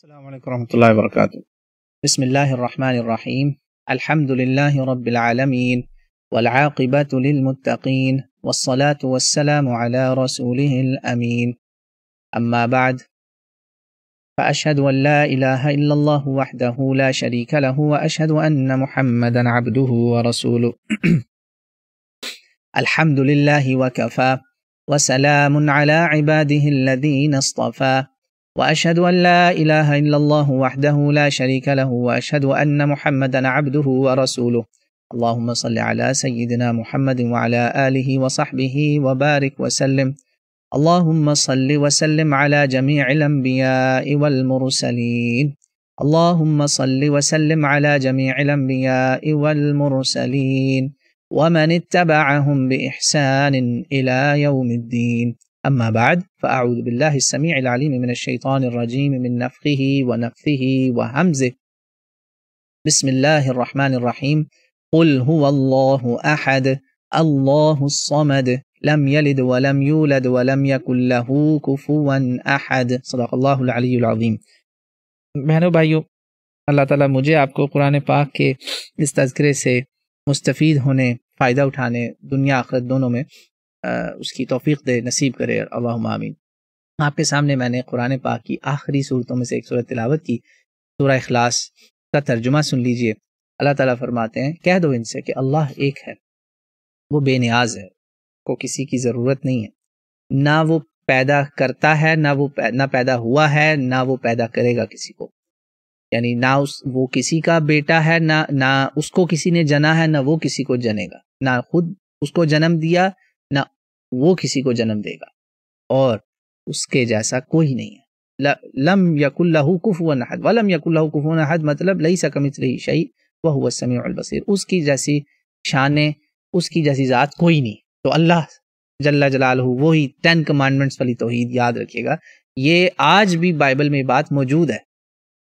السلام علیکم ورحمۃ اللہ وبرکاتہ۔ بسم اللہ الرحمن الرحیم، الحمد للہ رب العالمین والعاقبۃ للمتقین والصلاة والسلام علی رسولہ الامین، اما بعد فاشهد ان لا الہ الا اللہ وحدہ لا شریک لہ واشهد ان محمدا عبدہ ورسولہ۔ الحمد للہ وکفی وسلام علی عبادہ الذین اصطفی، وأشهد أن لا إله إلا الله وحده لا شريك له وأشهد أن محمدا عبده ورسوله. اللهم صل على سيدنا محمد وعلى آله وصحبه وبارك وسلم. اللهم صل وسلم على جميع الأنبياء والمرسلين. اللهم صل وسلم على جميع الأنبياء والمرسلين ومن اتبعهم بإحسان إلى يوم الدين. أما بعد فأعوذ بالله السميع العليم من الشيطان الرجيم من نفخه ونفثه وهمزه. بسم الله الرحمن الرحيم. قل هو الله أحد الله الصمد لم يلد ولم يولد ولم يكن له كفوا أحد. صدق الله العلي العظيم. بہنوں بھائیو، اللہ تعالیٰ مجھے آپ کو قرآن پاک کے اس تذکرے سے مستفید ہونے، فائدہ اٹھانے، دنیا آخرت دونوں میں اس کی توفیق دے، نصیب کرے، اللہم آمین۔ آپ کے سامنے میں نے قرآن پاک کی آخری صورتوں میں سے ایک صورت تلاوت کی، سورہ اخلاص کا ترجمہ سن لیجئے۔ اللہ تعالیٰ فرماتے ہیں، کہہ دو ان سے کہ اللہ ایک ہے، وہ بے نیاز ہے، کو کسی کی ضرورت نہیں ہے، نہ وہ پیدا کرتا ہے، نہ پیدا ہوا ہے، نہ وہ پیدا کرے گا کسی کو، یعنی نہ وہ کسی کا بیٹا ہے، نہ اس کو کسی نے جنا ہے، نہ وہ کسی کو جنے گا، نہ خود اس کو جنم دیا، نہ وہ کسی کو جنم دے گا، اور اس کے جیسا کوئی نہیں ہے۔ لم یکن لہ کفوا احد، ولم یکن لہ کفوا احد مطلب لیس کمثلہ شیء وہو السمیع البصیر، اس کی جیسی شان، اس کی جیسی ذات کوئی نہیں۔ تو اللہ جل جلالہ، وہی 10 کمانڈمنٹس والی توحید یاد رکھیے گا، یہ آج بھی بائبل میں بات موجود ہے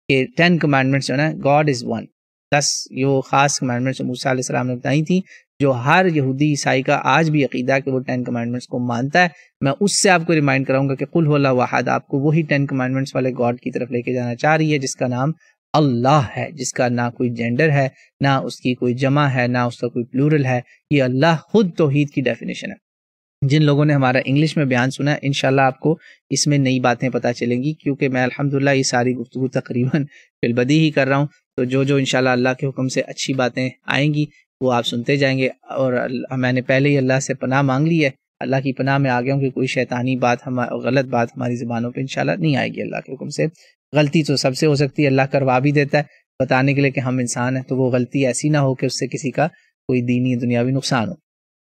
کہ 10 کمانڈمنٹس جو ہے گاڈ از ون، 10 یہ خاص کمانڈمنٹس موسیٰ علیہ السلام نے بتائی تھیں، جو ہر یہودی عیسائی کا آج بھی عقیدہ ہے کہ وہ 10 کمانڈمنٹس کو مانتا ہے۔ میں اس سے آپ کو ریمائنڈ کراؤں گا کہ قل هو اللہ احد آپ کو وہی 10 کمانڈمنٹس والے گاڈ کی طرف لے کے جانا چاہ رہی ہے، جس کا نام اللہ ہے، جس کا نہ کوئی جینڈر ہے، نہ اس کی کوئی جمع ہے، نہ اس کا کوئی پلورل ہے۔ یہ اللہ خود توحید کی ڈیفینیشن ہے۔ جن لوگوں نے ہمارا انگلش میں بیان سنا ہے، انشاءاللہ آپ کو اس میں نئی باتیں پتہ چلیں گی، کیونکہ میں الحمدللہ یہ ساری گفتگو تقریباً بالبدی ہی کر رہا ہوں، تو جو انشاءاللہ اللہ کے حکم سے اچھی باتیں آئیں گی وہ آپ سنتے جائیں گے۔ اور میں نے پہلے ہی اللہ سے پناہ مانگ لی ہے، اللہ کی پناہ میں آ گیا ہوں کہ کوئی شیطانی بات، غلط بات ہماری زبانوں پہ انشاءاللہ نہیں آئے گی اللہ کے حکم سے۔ غلطی تو سب سے ہو سکتی ہے، اللہ کروا بھی دیتا ہے بتانے کے لیے کہ ہم انسان ہیں، تو وہ غلطی ایسی نہ ہو کہ اس سے کسی کا کوئی دینی دنیاوی نقصان ہو،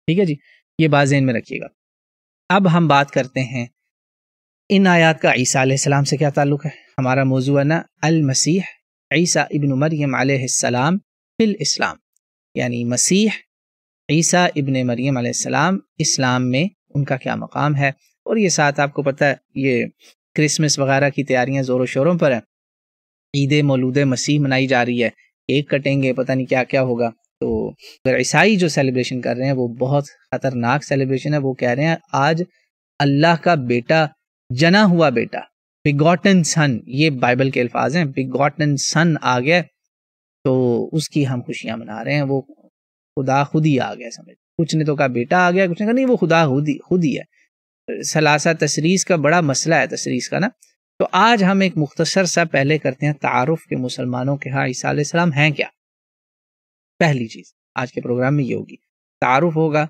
ٹھیک ہے جی، یہ بات ذہن میں رکھیے گا۔ اب ہم بات کرتے ہیں ان آیات کا عیسیٰ علیہ السلام سے کیا تعلق ہے۔ ہمارا موضوع ہے نا المسیح عیسیٰ ابن مریم علیہ السلام فی الاسلام، یعنی مسیح عیسیٰ ابن مریم علیہ السلام اسلام میں ان کا کیا مقام ہے۔ اور یہ ساتھ آپ کو پتہ ہے یہ کرسمس وغیرہ کی تیاریاں زور و شوروں پر ہیں، عید مولود مسیح منائی جا رہی ہے، کیک کٹیں گے، پتہ نہیں کیا کیا ہوگا۔ تو اگر عیسائی جو سیلیبریشن کر رہے ہیں وہ بہت خطرناک سیلیبریشن ہے، وہ کہہ رہے ہیں آج اللہ کا بیٹا، جنا ہوا بیٹا، بگاٹن سن، یہ بائبل کے الفاظ ہیں، بگاٹن سن آ گیا، تو اس کی ہم خوشیاں منا رہے ہیں۔ وہ خدا خود ہی آ گیا، سمجھ، کچھ نے تو کہا بیٹا آ گیا، کچھ نے کہا نہیں وہ خدا خود ہی ہے۔ ثلاثہ تثریث کا بڑا مسئلہ ہے تثریث کا نا۔ تو آج ہم ایک مختصر سا پہلے کرتے ہیں تعارف کے مسلمانوں کے ہاں عیسیٰ علیہ السلام ہیں کیا۔ پہلی چیز آج کے پروگرام میں یہ ہوگی، تعارف ہوگا،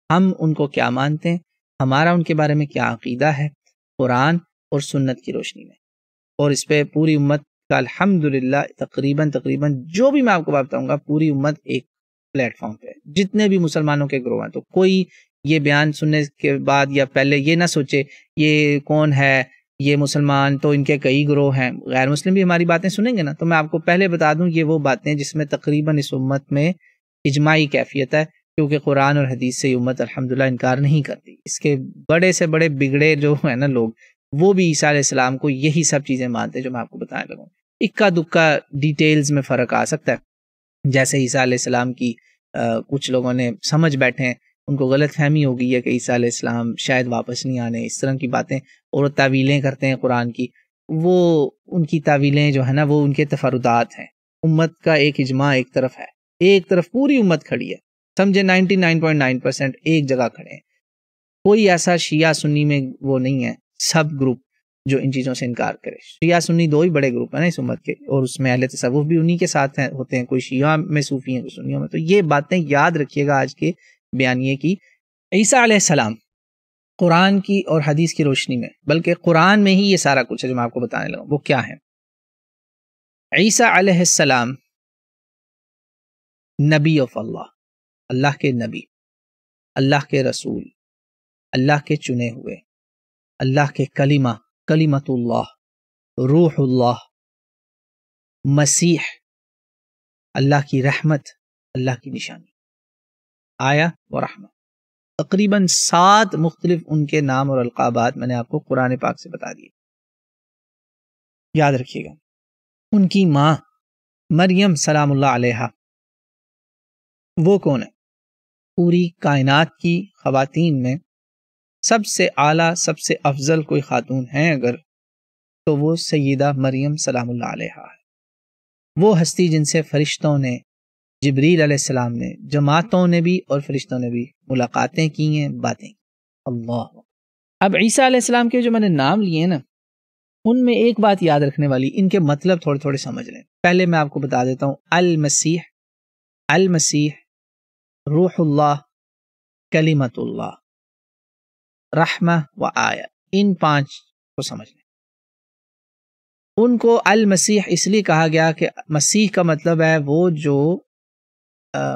ہم ان کو کیا مانتے ہیں، ہمارا ان کے بارے میں کیا عقیدہ ہے قرآن اور سنت کی روشنی میں، اور اس پہ پوری امت کا الحمدللہ تقریباً جو بھی میں آپ کو بتاؤں گا، پوری امت ایک پلیٹ فارم پہ، جتنے بھی مسلمانوں کے گروہ ہیں، تو کوئی یہ بیان سننے کے بعد یا پہلے یہ نہ سوچے یہ کون ہے، یہ مسلمان تو ان کے کئی گروہ ہیں، غیر مسلم بھی ہماری باتیں سنیں گے نا۔ تو میں آپ کو پہلے بتا دوں یہ وہ باتیں جس میں تقریباً اس امت میں اجماعی کیفیت ہے، کیونکہ قرآن اور حدیث سے یہ امت الحمدللہ انکار نہیں کرتی۔ اس کے بڑے سے بڑے بگڑے جو ہیں نا لوگ، وہ بھی عیسیٰ علیہ السلام کو یہی سب چیزیں مانتے ہیں جو میں آپ کو بتانے لگوں۔ اکا دکا ڈیٹیلز میں فرق آ سکتا ہے، جیسے عیسیٰ علیہ السلام کی کچھ لوگوں نے سمجھ بیٹھے ہیں، ان کو غلط فہمی ہو گئی ہے کہ عیسیٰ علیہ السلام شاید واپس نہیں آنے، اس طرح کی باتیں، اور تعویلیں کرتے ہیں قرآن کی۔ وہ ان کی تعویلیں جو ہے نا وہ ان کے تفردات ہیں. امت کا ایک اجماع ایک طرف ہے، ایک طرف پوری امت کھڑی ہے، سمجھے 99.9% ایک جگہ کھڑے ہیں. کوئی ایسا شیعہ سنی میں وہ نہیں ہے سب گروپ جو ان چیزوں سے انکار کرے. شیعہ سنی دو ہی بڑے گروپ ہیں نا اس امت کے، اور اس میں اہل تصوف بھی انہی کے ساتھ ہوتے ہیں، کوئی شیعہ میں صوفی ہیں کوئی سنیوں میں. تو یہ باتیں یاد رکھیے گا آج کے بیانیے کی. عیسیٰ علیہ السلام قرآن کی اور حدیث کی روشنی میں، بلکہ قرآن میں ہی یہ سارا کچھ ہے جو میں آپ کو بتانے لگا. وہ کیا ہے؟ عیسیٰ علیہ السلام نبی آف اللہ، اللہ کے نبی، اللہ کے رسول، اللہ کے چنے ہوئے، اللہ کے کلمہ، کلمت اللہ، روح اللہ، مسیح، اللہ کی رحمت، اللہ کی نشانی، آیا و رحمت. تقریباً 7 مختلف ان کے نام اور القابات میں نے آپ کو قرآن پاک سے بتا دیے. یاد رکھیے گا. ان کی ماں مریم سلام اللہ علیہا، وہ کون ہے؟ پوری کائنات کی خواتین میں سب سے اعلیٰ، سب سے افضل کوئی خاتون ہیں اگر، تو وہ سیدہ مریم سلام اللہ علیہا ہے. وہ ہستی جن سے فرشتوں نے، جبریل علیہ السلام نے، جماعتوں نے بھی اور فرشتوں نے بھی ملاقاتیں کی ہیں، باتیں. اللہ. اب عیسیٰ علیہ السلام کے جو میں نے نام لیے ہیں نا، ان میں ایک بات یاد رکھنے والی، ان کے مطلب تھوڑے تھوڑے سمجھ لیں. پہلے میں آپ کو بتا دیتا ہوں. المسیح، المسیح، روح اللہ، کلمت اللہ، رحمہ و آیہ، ان 5 کو سمجھ لیں. ان کو المسیح اس لیے کہا گیا کہ مسیح کا مطلب ہے وہ جو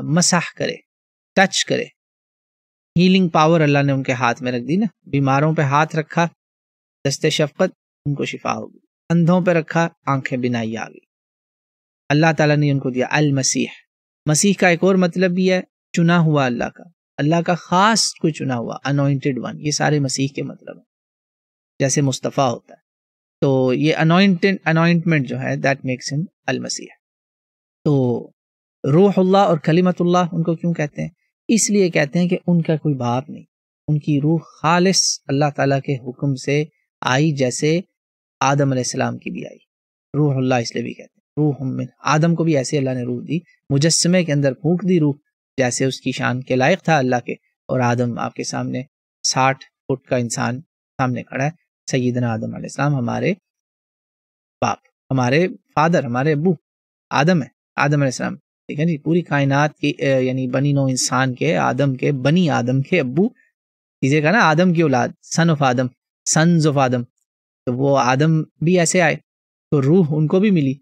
مسح کرے، ٹچ کرے. ہیلنگ پاور اللہ نے ان کے ہاتھ میں رکھ دی نا. بیماروں پہ ہاتھ رکھا، دست شفقت، ان کو شفا ہوگی. اندھوں پہ رکھا، آنکھیں بینائی آ گئی. اللہ تعالیٰ نے ان کو دیا المسیح. مسیح کا ایک اور مطلب بھی ہے چنا ہوا اللہ کا، اللہ کا خاص کوئی چنا ہوا، انوائنٹڈ ون. یہ سارے مسیح کے مطلب ہیں. جیسے مصطفیٰ ہوتا ہے تو یہ انوائنٹمنٹ جو ہے دیٹ میکس ہم المسیح. تو روح اللہ اور کلمت اللہ ان کو کیوں کہتے ہیں؟ اس لیے کہتے ہیں کہ ان کا کوئی باپ نہیں، ان کی روح خالص اللہ تعالیٰ کے حکم سے آئی، جیسے آدم علیہ السلام کی بھی آئی. روح اللہ اس لیے بھی کہتے ہیں. روح من، آدم کو بھی ایسے اللہ نے روح دی، مجسمے کے اندر پھونک دی روح، جیسے اس کی شان کے لائق تھا اللہ کے. اور آدم آپ کے سامنے 60 فٹ کا انسان سامنے کھڑا ہے. سیدنا آدم علیہ السلام ہمارے باپ، ہمارے فادر، ہمارے ابو آدم ہے، آدم علیہ السلام. ٹھیک ہے جی. پوری کائنات کی یعنی بنی نو انسان کے، آدم کے، بنی آدم کے ابو، کسی کا نا آدم کی اولاد، son of Adam, sons of Adam. تو وہ آدم بھی ایسے آئے تو روح ان کو بھی ملی.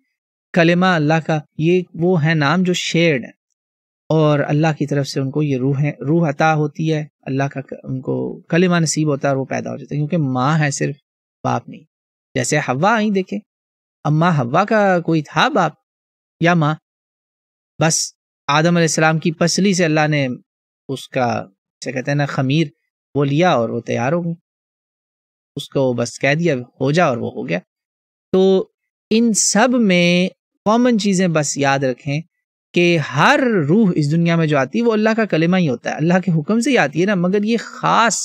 کلمہ اللہ کا، یہ وہ ہے نام جو شیئرڈ ہے، اور اللہ کی طرف سے ان کو یہ روح عطا ہوتی ہے. اللہ کا ان کو کلمہ نصیب ہوتا ہے اور وہ پیدا ہو جاتے ہیں، کیونکہ ماں ہے صرف، باپ نہیں. جیسے حوا آئیں، دیکھیں اما حوا کا کوئی تھا باپ یا ماں؟ بس آدم علیہ السلام کی پسلی سے اللہ نے اس کا جیسے کہتے ہیں نا خمیر، وہ لیا اور وہ تیار ہو گئی. اس کو بس کہہ دیا ہو جا اور وہ ہو گیا. تو ان سب میں کامن چیزیں بس یاد رکھیں کہ ہر روح اس دنیا میں جو آتی ہے وہ اللہ کا کلمہ ہی ہوتا ہے، اللہ کے حکم سے ہی آتی ہے نا. مگر یہ خاص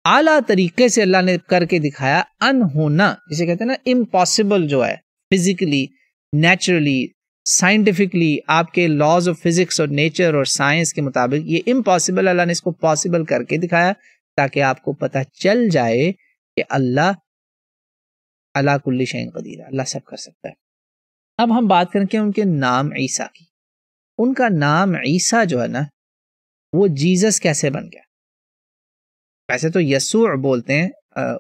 اعلیٰ طریقے سے اللہ نے کر کے دکھایا، انہونا، جسے کہتے ہیں نا امپاسبل جو ہے، فزیکلی، نیچرلی، سائنٹیفکلی، آپ کے لاز آف فزکس اور نیچر اور سائنس کے مطابق یہ امپاسبل، اللہ نے اس کو پاسبل کر کے دکھایا تاکہ آپ کو پتہ چل جائے کہ اللہ علی کل شیء قدیر ہے، اللہ سب کر سکتا ہے. اب ہم بات کریں کہ ان کے نام عیسیٰ کی. ان کا نام عیسیٰ جو ہے نا، وہ جیزس کیسے بن گیا؟ ویسے تو یسوع بولتے ہیں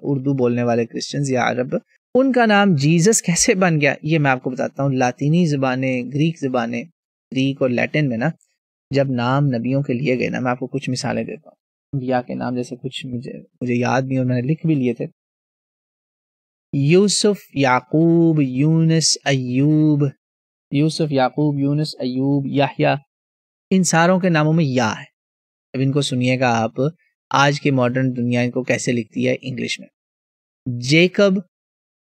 اردو بولنے والے کرسچنز یا عرب. ان کا نام جیزس کیسے بن گیا یہ میں آپ کو بتاتا ہوں. لاطینی زبانیں، گریک زبانیں، گریک اور لیٹن میں نا جب نام نبیوں کے لیے گئے نا، میں آپ کو کچھ مثالیں دیتا ہوں. انبیاء کے نام جیسے کچھ مجھے یاد نہیں اور میں نے لکھ بھی لیے تھے. یوسف، یعقوب، یونس، ایوب، یوسف، یعقوب، یونس، ایوب، یحییٰ، ان ساروں کے ناموں میں یا ہے. اب ان کو سنیے گا آپ، آج کے ماڈرن دنیا ان کو کیسے لکھتی ہے انگلش میں. جیکب،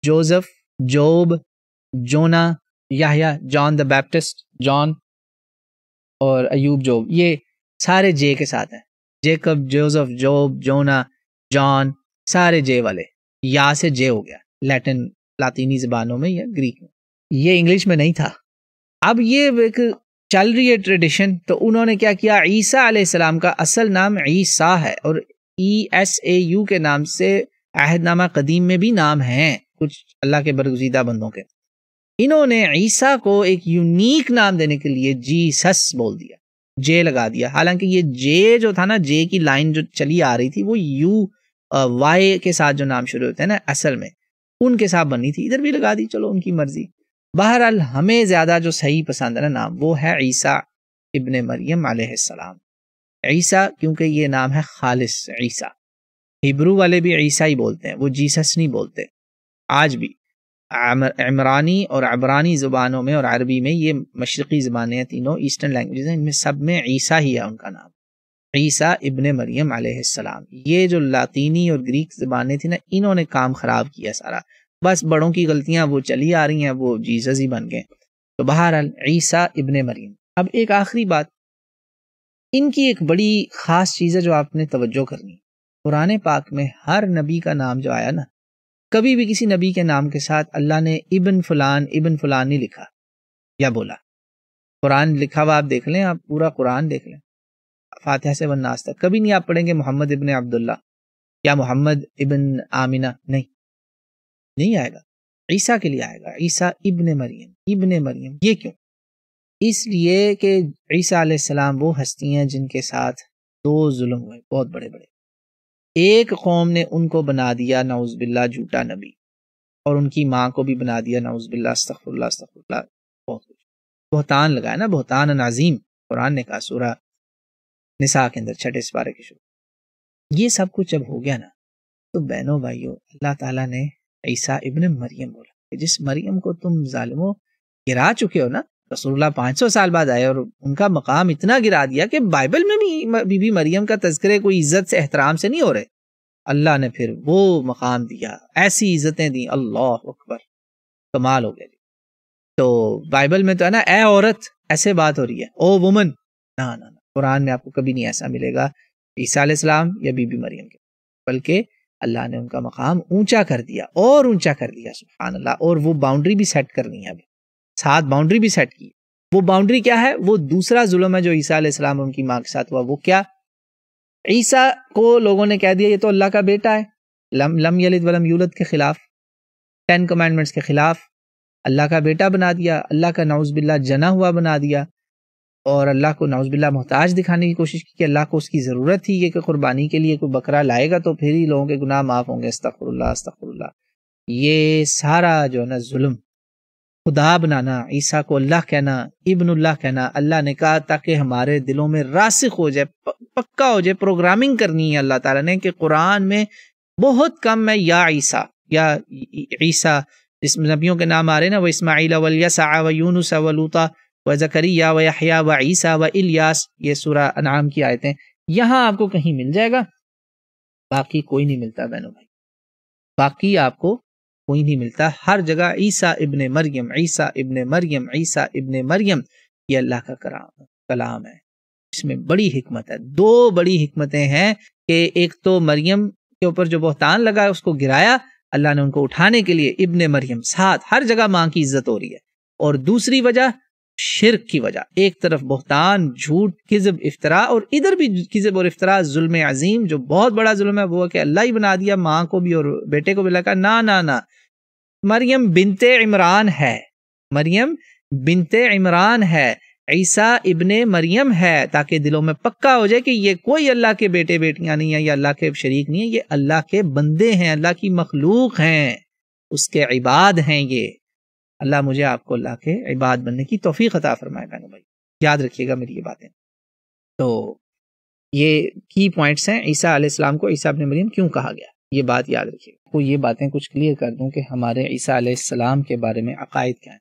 جوزف، جوب، جونا، یحییٰ، جان دا بیپٹسٹ، جان، اور ایوب، جوب، یہ سارے جے کے ساتھ ہیں. Jacob, Joseph, Job, Jonah, John, سارے جے والے. یا سے جے ہو گیا لیٹن لاطینی زبانوں میں یا گریک میں، یہ انگلش میں نہیں تھا۔ اب یہ ایک چل رہی ہے ٹریڈیشن، تو انہوں نے کیا کیا، عیسیٰ علیہ السلام کا اصل نام عیسیٰ ہے، اور ESAU کے نام سے عہد نامہ قدیم میں بھی نام ہیں کچھ اللہ کے برگزیدہ بندوں کے۔ انہوں نے عیسیٰ کو ایک یونیک نام دینے کے لیے جیسس بول دیا، جے لگا دیا، حالانکہ یہ جے جو تھا نا، جے کی لائن جو چلی آ رہی تھی وہ وائی کے ساتھ جو نام شروع ہوتے ہیں نا اصل میں ان کے ساتھ بنی تھی، ادھر بھی لگا دی، چلو ان کی مرضی۔ بہرحال ہمیں زیادہ جو صحیح پسند ہے نا نام، وہ ہے عیسیٰ ابن مریم علیہ السلام۔ عیسیٰ کیونکہ یہ نام ہے خالص عیسیٰ، ہیبرو والے بھی عیسیٰ ہی بولتے ہیں، وہ جیسس نہیں بولتے۔ آج بھی عمرانی اور عبرانی زبانوں میں اور عربی میں، یہ مشرقی زبانیں ہیں تینوں، ایسٹرن لینگویجز ہیں، ان میں سب میں عیسیٰ ہی ہے ان کا نام، عیسیٰ ابن مریم علیہ السلام۔ یہ جو لاطینی اور گریک زبانیں تھیں نا، انہوں نے کام خراب کیا سارا، بس بڑوں کی غلطیاں وہ چلی آ رہی ہیں، وہ جیسس ہی بن گئے۔ تو بہرحال عیسیٰ ابن مریم۔ اب ایک آخری بات، ان کی ایک بڑی خاص چیز ہے جو آپ نے توجہ کرنی، قرآن پاک میں ہر نبی کا نام جو آیا نا، کبھی بھی کسی نبی کے نام کے ساتھ اللہ نے ابن فلان نہیں لکھا یا بولا۔ قرآن لکھا ہوا آپ دیکھ لیں، آپ پورا قرآن دیکھ لیں، فاتحہ سے والناس تک، کبھی نہیں آپ پڑھیں گے محمد ابن عبداللہ یا محمد ابن آمینہ، نہیں آئے گا۔ عیسیٰ کے لیے آئے گا عیسیٰ ابن مریم۔ یہ کیوں؟ اس لیے کہ عیسیٰ علیہ السلام وہ ہستی ہیں جن کے ساتھ دو ظلم ہوئے بہت بڑے بڑے۔ ایک قوم نے ان کو بنا دیا نعوذ باللہ جھوٹا نبی، اور ان کی ماں کو بھی بنا دیا نعوذ باللہ، استغفر اللہ، بہت کچھ بہتان لگایا نا، بہتان عظیم، قرآن نے کہا سورہ نساء کے اندر 6 سپارے کے شروع۔ یہ سب کچھ جب ہو گیا نا، تو بہنوں بھائیوں، اللہ تعالیٰ نے عیسیٰ ابن مریم بولا کہ جس مریم کو تم ظالموں گرا چکے ہو نا، رسول اللہ 500 سال بعد آئے اور ان کا مقام اتنا گرا دیا کہ بائبل میں بھی بی بی مریم کا تذکرے کوئی عزت سے احترام سے نہیں ہو رہے، اللہ نے پھر وہ مقام دیا، ایسی عزتیں دیں، اللہ اکبر، کمال ہو گیا۔ تو بائبل میں تو ہے نا، اے عورت، ایسے بات ہو رہی ہے، او وومن، نہ قرآن میں آپ کو کبھی نہیں ایسا ملے گا عیسیٰ علیہ السلام یا بی بی مریم کے، بلکہ اللہ نے ان کا مقام اونچا کر دیا اور اونچا کر دیا، سبحان اللہ۔ اور وہ باؤنڈری بھی سیٹ کرنی ہے، ابھی ساتھ باؤنڈری بھی سیٹ کی۔ وہ باؤنڈری کیا ہے؟ وہ دوسرا ظلم ہے جو عیسیٰ علیہ السلام اور ان کی ماں کے ساتھ ہوا۔ وہ کیا؟ عیسیٰ کو لوگوں نے کہہ دیا یہ تو اللہ کا بیٹا ہے، لم یلد ولم یولد کے خلاف، 10 کمانڈمنٹس کے خلاف اللہ کا بیٹا بنا دیا، اللہ کا نعوذ باللہ جنا ہوا بنا دیا، اور اللہ کو نعوذ باللہ محتاج دکھانے کی کوشش کی کہ اللہ کو اس کی ضرورت تھی یہ کہ قربانی کے لیے کوئی بکرا لائے گا تو پھر ہی لوگوں کے گناہ معاف ہوں گے، استغفر اللہ۔ یہ سارا جو ہے نا ظلم، خدا بنانا، عیسیٰ کو اللہ کہنا، ابن اللہ کہنا، اللہ نے کہا تاکہ ہمارے دلوں میں راسخ ہو جائے، پکا ہو جائے، پروگرامنگ کرنی ہے اللہ تعالیٰ نے کہ قرآن میں بہت کم ہے یا عیسیٰ جس نبیوں کے نام آ رہے ہیں نا، وہ اسماعیل والیسع ویونس ولوطا وزکریا ویحییٰ وعیسیٰ والیاس، یہ سورہ انعام کی آیتیں، یہاں آپ کو کہیں مل جائے گا، باقی کوئی نہیں ملتا بہنوں بھائی، باقی آپ کو کوئی نہیں ملتا۔ ہر جگہ عیسیٰ ابن مریم، عیسیٰ ابن مریم، عیسیٰ ابن مریم، یہ اللہ کا کلام ہے۔ اس میں بڑی حکمت ہے، 2 بڑی حکمتیں ہیں کہ ایک تو مریم کے اوپر جو بہتان لگا اس کو گرایا، اللہ نے ان کو اٹھانے کے لیے ابن مریم، ساتھ ہر جگہ ماں کی عزت ہو رہی ہے، اور دوسری وجہ شرک کی وجہ، ایک طرف بہتان، جھوٹ، کذب، افتراء، اور ادھر بھی کذب اور افتراء، ظلم عظیم جو بہت بڑا ظلم ہے وہ کہ اللہ ہی بنا دیا ماں کو بھی اور بیٹے کو بھی، لگا نہ مریم بنت عمران ہے، مریم بنت عمران ہے، عیسیٰ ابن مریم ہے، تاکہ دلوں میں پکا ہو جائے کہ یہ کوئی اللہ کے بیٹے بیٹیاں نہیں ہیں، یہ اللہ کے شریک نہیں ہیں، یہ اللہ کے بندے ہیں، اللہ کی مخلوق ہیں، اس کے عباد ہیں۔ یہ اللہ مجھے آپ کو اللہ کے عباد بننے کی توفیق عطا فرمائے بہنوں بھائی، یاد رکھیے گا میری یہ باتیں۔ تو یہ کی پوائنٹس ہیں، عیسیٰ علیہ السلام کو عیسیٰ ابن مریم کیوں کہا گیا، یہ بات یاد رکھیے گا۔ تو یہ باتیں کچھ کلیئر کر دوں کہ ہمارے عیسیٰ علیہ السلام کے بارے میں عقائد کیا ہیں،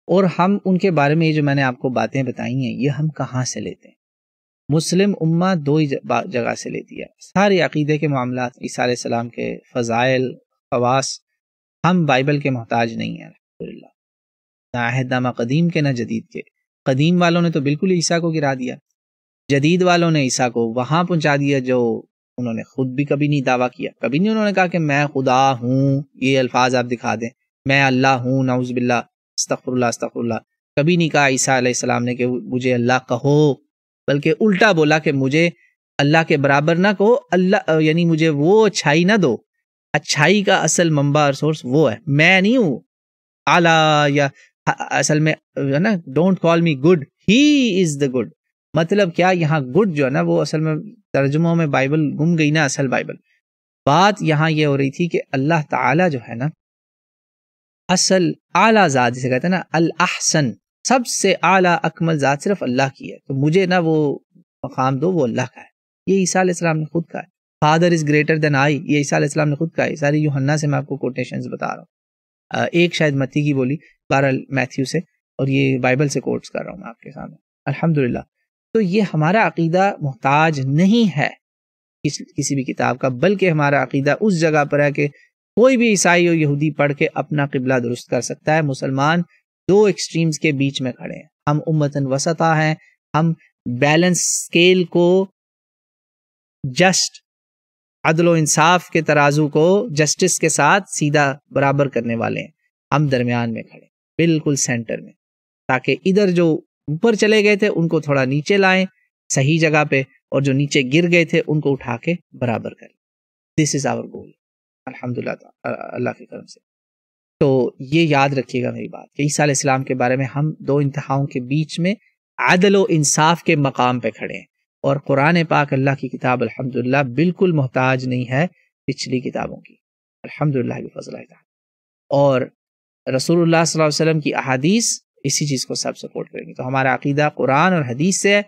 اور ہم ان کے بارے میں یہ جو میں نے آپ کو باتیں بتائی ہیں یہ ہم کہاں سے لیتے ہیں۔ مسلم امہ 2 ہی جگہ سے لیتی ہے سارے عقیدے کے معاملات، عیسیٰ علیہ السلام کے فضائل، خواص۔ ہم بائبل کے محتاج نہیں ہیں الحمدللہ، نہ عہد نامہ قدیم کے نہ جدید کے۔ قدیم والوں نے تو بالکل عیسیٰ کو گرا دیا، جدید والوں نے عیسیٰ کو وہاں پہنچا دیا جو انہوں نے خود بھی کبھی نہیں دعویٰ کیا، کبھی نہیں انہوں نے کہا کہ میں خدا ہوں، یہ الفاظ آپ دکھا دیں، میں اللہ ہوں، نعوذ باللہ، استغفر اللہ استغفر اللہ. کبھی نہیں کہا عیسیٰ علیہ السلام نے کہ مجھے اللہ کہو، بلکہ الٹا بولا کہ مجھے اللہ کے برابر نہ کہو، اللہ یعنی مجھے وہ اچھائی نہ دو، اچھائی کا اصل منبع اور سورس وہ ہے، میں نہیں ہوں اعلیٰ، یا اصل میں ہے نا don't call me good, he is the good. مطلب کیا یہاں گڈ جو ہے نا وہ اصل میں ترجموں میں بائبل گم گئی نا، اصل بائبل بات یہاں یہ ہو رہی تھی کہ اللہ تعالیٰ جو ہے نا اصل اعلیٰ ذات جسے کہتے ہیں نا الاحسن، سب سے اعلیٰ اکمل ذات صرف اللہ کی ہے، تو مجھے نا وہ مقام دو، وہ اللہ کا ہے. یہ عیسیٰ علیہ السلام نے خود کہا ہے. فادر از گریٹر دین آئی، یہ عیسیٰ علیہ السلام نے خود کہا ہے. ساری یوحنا سے میں آپ کو کوٹیشنز بتا رہا ہوں، ایک شاید متی کی بولی، بہرحال میتھیو سے، اور یہ بائبل سے کوٹس کر رہا ہوں میں آپ کے سامنے الحمدللہ. تو یہ ہمارا عقیدہ محتاج نہیں ہے کسی بھی کتاب کا، بلکہ ہمارا عقیدہ اس جگہ پر ہے کہ کوئی بھی عیسائی اور یہودی پڑھ کے اپنا قبلہ درست کر سکتا ہے. مسلمان دو ایکسٹریمز کے بیچ میں کھڑے ہیں، ہم امتن وسطا ہیں، ہم بیلنس اسکیل کو، جسٹ عدل و انصاف کے ترازو کو جسٹس کے ساتھ سیدھا برابر کرنے والے ہیں. ہم درمیان میں کھڑے، بالکل سینٹر میں، تاکہ ادھر جو اوپر چلے گئے تھے ان کو تھوڑا نیچے لائیں صحیح جگہ پہ، اور جو نیچے گر گئے تھے ان کو اٹھا کے برابر کریں. دس از آور گول الحمدللہ اللہ کے کرم سے. تو یہ یاد رکھیے گا میری بات کہ عیسیٰ علیہ السلام کے بارے میں ہم دو انتہاؤں کے بیچ میں عدل و انصاف کے مقام پہ کھڑے ہیں، اور قرآن پاک اللہ کی کتاب الحمدللہ بالکل محتاج نہیں ہے پچھلی کتابوں کی الحمدللہ بفضل اللہ تعالی. اور رسول اللہ صلی اللہ علیہ وسلم کی احادیث اسی چیز کو سب سپورٹ کریں گے. تو ہمارا عقیدہ قرآن اور حدیث سے ہے.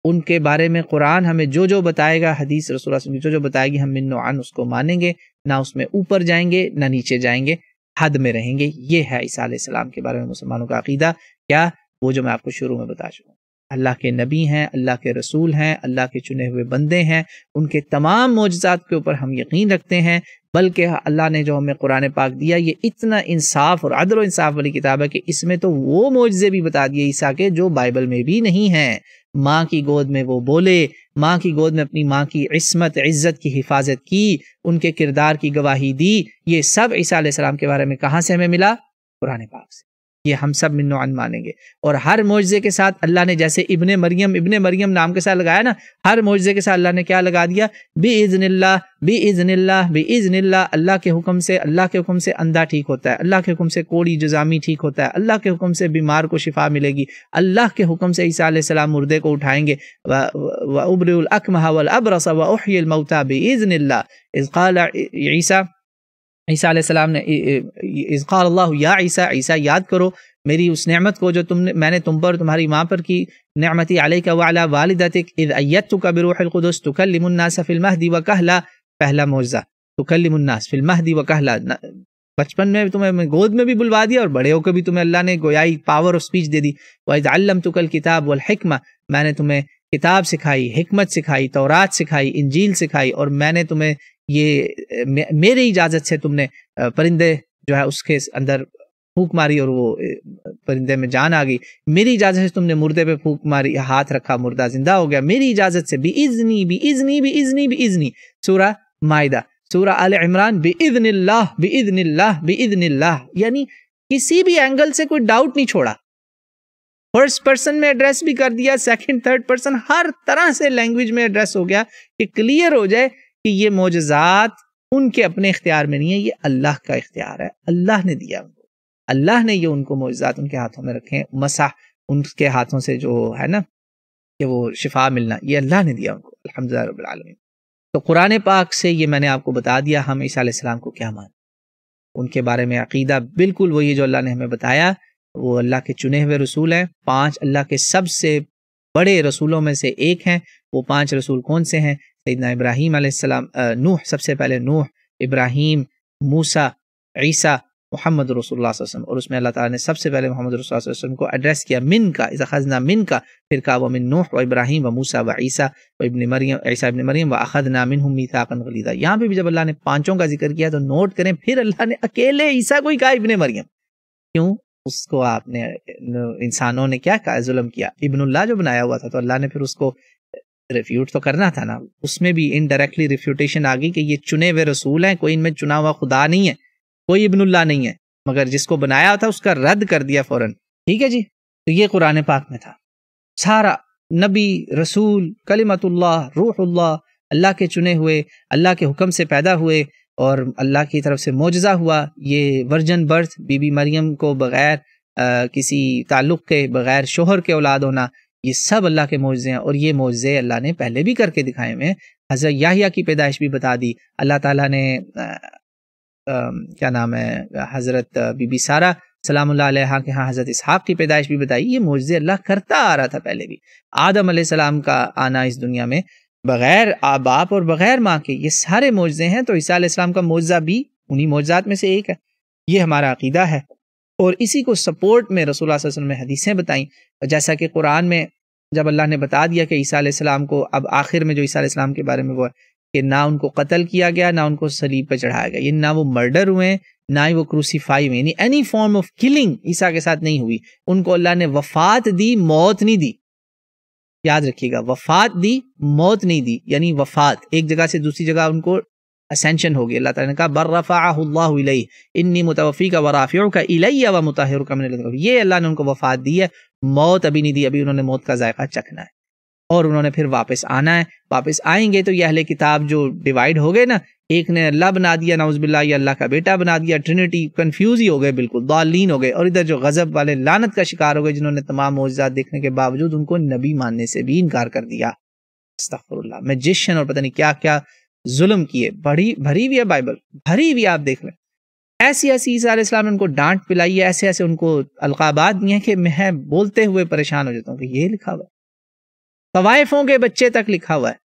ان کے بارے میں قرآن ہمیں جو جو بتائے گا، حدیث رسول اللہ صلی اللہ علیہ وسلم جو بتائے گی، ہم من و عن اس کو مانیں گے، نہ اس میں اوپر جائیں گے نہ نیچے جائیں گے، حد میں رہیں گے. یہ ہے عیسیٰ علیہ السلام کے بارے میں مسلمانوں کا عقیدہ. کیا؟ وہ جو میں آپ کو شروع میں بتا چکا ہوں، اللہ کے نبی ہیں، اللہ کے رسول ہیں، اللہ کے چنے ہوئے بندے ہیں، ان کے تمام معجزات کے اوپر ہم یقین رکھتے ہیں. بلکہ اللہ نے جو ہمیں قرآن پاک دیا یہ اتنا انصاف اور عدل و انصاف والی کتاب ہے کہ اس میں تو وہ معجزے بھی بتا دیے عیسیٰ کے جو بائبل میں بھی نہیں ہیں. ماں کی گود میں وہ بولے، ماں کی گود میں اپنی ماں کی عصمت عزت کی حفاظت کی، ان کے کردار کی گواہی دی. یہ سب عیسیٰ علیہ السلام کے بارے میں کہاں سے ہمیں ملا؟ قرآن پاک سے. یہ ہم سب من و عن مانیں گے. اور ہر معجزے کے ساتھ اللہ نے جیسے ابن مریم نام کے ساتھ لگایا نا، ہر معجزے کے ساتھ اللہ نے کیا لگا دیا؟ بِإِذْنِ اللَّهِ بِإِذْنِ اللَّهِ بِإِذْنِ اللَّهِ. اللہ کے حکم سے، اللہ کے حکم سے اندھا ٹھیک ہوتا ہے، اللہ کے حکم سے کوڑی جزامی ٹھیک ہوتا ہے، اللہ کے حکم سے بیمار کو شفا ملے گی، اللہ کے حکم سے عیسیٰ علیہ السلام مردے کو اٹھائیں گے. وَأُبْرِئُ الْأَكْمَحَ وَالْأَبْرَصَ وَأُحْيِي الْمَوْتَى بِإِذْنِ اللَّهِ. اذ قال عیسیٰ علیہ السلام نے اذ قال اللہ یا عیسیٰ، عیسیٰ یاد کرو میری اس نعمت کو جو میں نے تم پر، تمہاری ماں پر کی، نعمتی علیک وعلی والدتک اذ ایدتک بروح القدس تکلم الناس فی المہد وکہلا. پہلا معجزہ تکلم الناس فی المہد وکہلا، بچپن میں تمہیں گود میں بھی بلوا دیا اور بڑے ہو کے بھی تمہیں اللہ نے گویائی پاور آف سپیچ دے دی. وَإِذْ عَلَّمْتُكَ الْكِتَابَ وَالْحِكْمَةَ، میں نے تمہیں کتاب سکھائی، حکمت سکھائی، تورات سکھائی، انجیل سکھائی، اور میں نے تمہیں یہ میری اجازت سے تم نے پرندے جو ہے اس کے اندر پھونک ماری اور وہ پرندے میں جان آ گئی، میری اجازت سے تم نے مردے پہ پھونک ماری، ہاتھ رکھا مردہ زندہ ہو گیا، میری اجازت سے. بِإِذْنِي بِإِذْنِي بِإِذْنِي بِإِذْنِي. سورہ مائدہ، سورہ آل عمران، بِإِذْنِ اللَّهِ بِإِذْنِ اللَّهِ بِإِذْنِ اللَّهِ، یعنی کسی بھی اینگل سے کوئی ڈاؤٹ نہیں چھوڑا. فرسٹ پرسن میں ایڈریس بھی کر دیا، سیکنڈ تھرڈ پرسن، ہر طرح سے لینگویج میں ایڈریس ہو گیا کہ کلیئر ہو جائے کہ یہ معجزات ان کے اپنے اختیار میں نہیں ہے، یہ اللہ کا اختیار ہے، اللہ نے دیا ان کو، اللہ نے یہ ان کو معجزات ان کے ہاتھوں میں رکھے ہیں. مسح ان کے ہاتھوں سے جو ہے نا کہ وہ شفا ملنا، یہ اللہ نے دیا ان کو الحمدللہ رب العالمین. تو قرآن پاک سے یہ میں نے آپ کو بتا دیا ہم عیسیٰ علیہ السلام کو کیا مانیں. ان کے بارے میں عقیدہ بالکل وہی جو اللہ نے ہمیں بتایا. وہ اللہ کے چنے ہوئے رسول ہیں، 5 اللہ کے سب سے بڑے رسولوں میں سے ایک ہیں. وہ 5 رسول کون سے ہیں؟ سیدنا ابراہیم علیہ السلام، نوح، سب سے پہلے نوح، ابراہیم، موسیٰ، عیسیٰ، محمد رسول اللہ صلی اللہ علیہ وسلم. اور اس میں اللہ تعالیٰ نے سب سے پہلے محمد رسول اللہ صلی اللہ علیہ وسلم کو ایڈریس کیا من کا، اذا اخذنا من کا، پھر کہا وہ من نوح و ابراہیم و موسیٰ و عیسیٰ و ابن مریم، عیسیٰ ابن مریم، و اخذنا منہم میثاقا غلیظا. یہاں پہ بھی جب اللہ نے 5 کا ذکر کیا تو نوٹ کریں، پھر اللہ نے اکیلے عیسیٰ کو ہی کہا ابن مریم. کیوں؟ اس کو آپ نے انسانوں نے کیا کہا؟ ظلم کیا. ابن اللہ جو بنایا ہوا تھا تو اللہ نے پھر اس کو ریفیوٹ تو کرنا تھا نا. اس میں بھی انڈائریکٹلی ریفیوٹیشن آ گئی کہ یہ چنے ہوئے رسول ہیں، کوئی ان میں چنا ہوا خدا نہیں ہے، کوئی ابن اللہ نہیں ہے. مگر جس کو بنایا تھا اس کا رد کر دیا فوراً. ٹھیک ہے جی. تو یہ قرآن پاک میں تھا. سارا نبی، رسول، کلمت اللہ، روح اللہ، اللہ کے چنے ہوئے، اللہ کے حکم سے پیدا ہوئے اور اللہ کی طرف سے معجزہ ہوا. یہ ورجن برتھ، بی بی مریم کو بغیر کسی تعلق کے، بغیر شوہر کے اولاد ہونا، یہ سب اللہ کے معجزے ہیں. اور یہ معجزے اللہ نے پہلے بھی کر کے دکھائے ہوئے ہیں. حضرت یحییٰ کی پیدائش بھی بتا دی. اللہ تعالیٰ نے کیا نام ہے، حضرت بی بی سارہ سلام اللہ علیہ کے ہاں حضرت اسحاق کی پیدائش بھی بتائی. یہ معجزے اللہ کرتا آ رہا تھا پہلے بھی. آدم علیہ السلام کا آنا اس دنیا میں بغیر باپ اور بغیر ماں کے، یہ سارے معجزے ہیں. تو عیسیٰ علیہ السلام کا معجزہ بھی انہی معجزات میں سے ایک ہے. یہ ہمارا عقیدہ ہے اور اسی کو سپورٹ میں رسول اللہ صلی اللہ علیہ وسلم نے حدیثیں بتائیں. جیسا کہ قرآن میں جب اللہ نے بتا دیا کہ عیسیٰ علیہ السلام کو، اب آخر میں جو عیسیٰ علیہ السلام کے بارے میں وہ ہے کہ نہ ان کو قتل کیا گیا، نہ ان کو صلیب پہ چڑھایا گیا، یعنی نہ وہ مرڈر ہوئے، نہ ہی وہ کروسیفائی ہوئے، یعنی اینی فارم آف کلنگ عیسیٰ کے ساتھ نہیں ہوئی. ان کو اللہ نے وفات دی، موت نہیں دی. یاد رکھیے گا، وفات دی، موت نہیں دی. یعنی وفات ایک جگہ سے دوسری جگہ ان کو اسینشن ہو گئی. اللہ تعالیٰ نے کہا بر رفعہ اللہ الیہ انی متوفیک ورافعک الی ومطہرک من الذین. یہ اللہ نے ان کو وفات دی ہے، موت ابھی نہیں دی. ابھی انہوں نے موت کا ذائقہ چکھنا ہے اور انہوں نے پھر واپس آنا ہے. واپس آئیں گے تو یہ اہل کتاب جو ڈیوائیڈ ہو گئے نا، ایک نے اللہ بنا دیا نعوذ باللہ، یہ اللہ کا بیٹا بنا دیا، ٹرینٹی، کنفیوز ہی ہو گئے، بالکل ضالین ہو گئے. اور ادھر جو غضب والے لعنت کا شکار ہو گئے، جنہوں نے تمام معجزات دیکھنے کے باوجود ان کو نبی ماننے سے بھی انکار کر دیا. استغفر اللہ. میجیشن اور پتہ نہیں کیا کیا ظلم کیے. بھری ہوئی ہے بائبل، بھری ہوئی. آپ دیکھ لیں ایسی عیسیٰ علیہ السلام نے ان کو ڈانٹ پلائی ہے، ایسے ایسے ان کو القابات دیے ہیں کہ میں بولتے ہوئے پریشان ہو جاتا ہوں کہ یہ لکھا ہوا ہے، طوائفوں کے بچے تک لکھا ہوا ہے.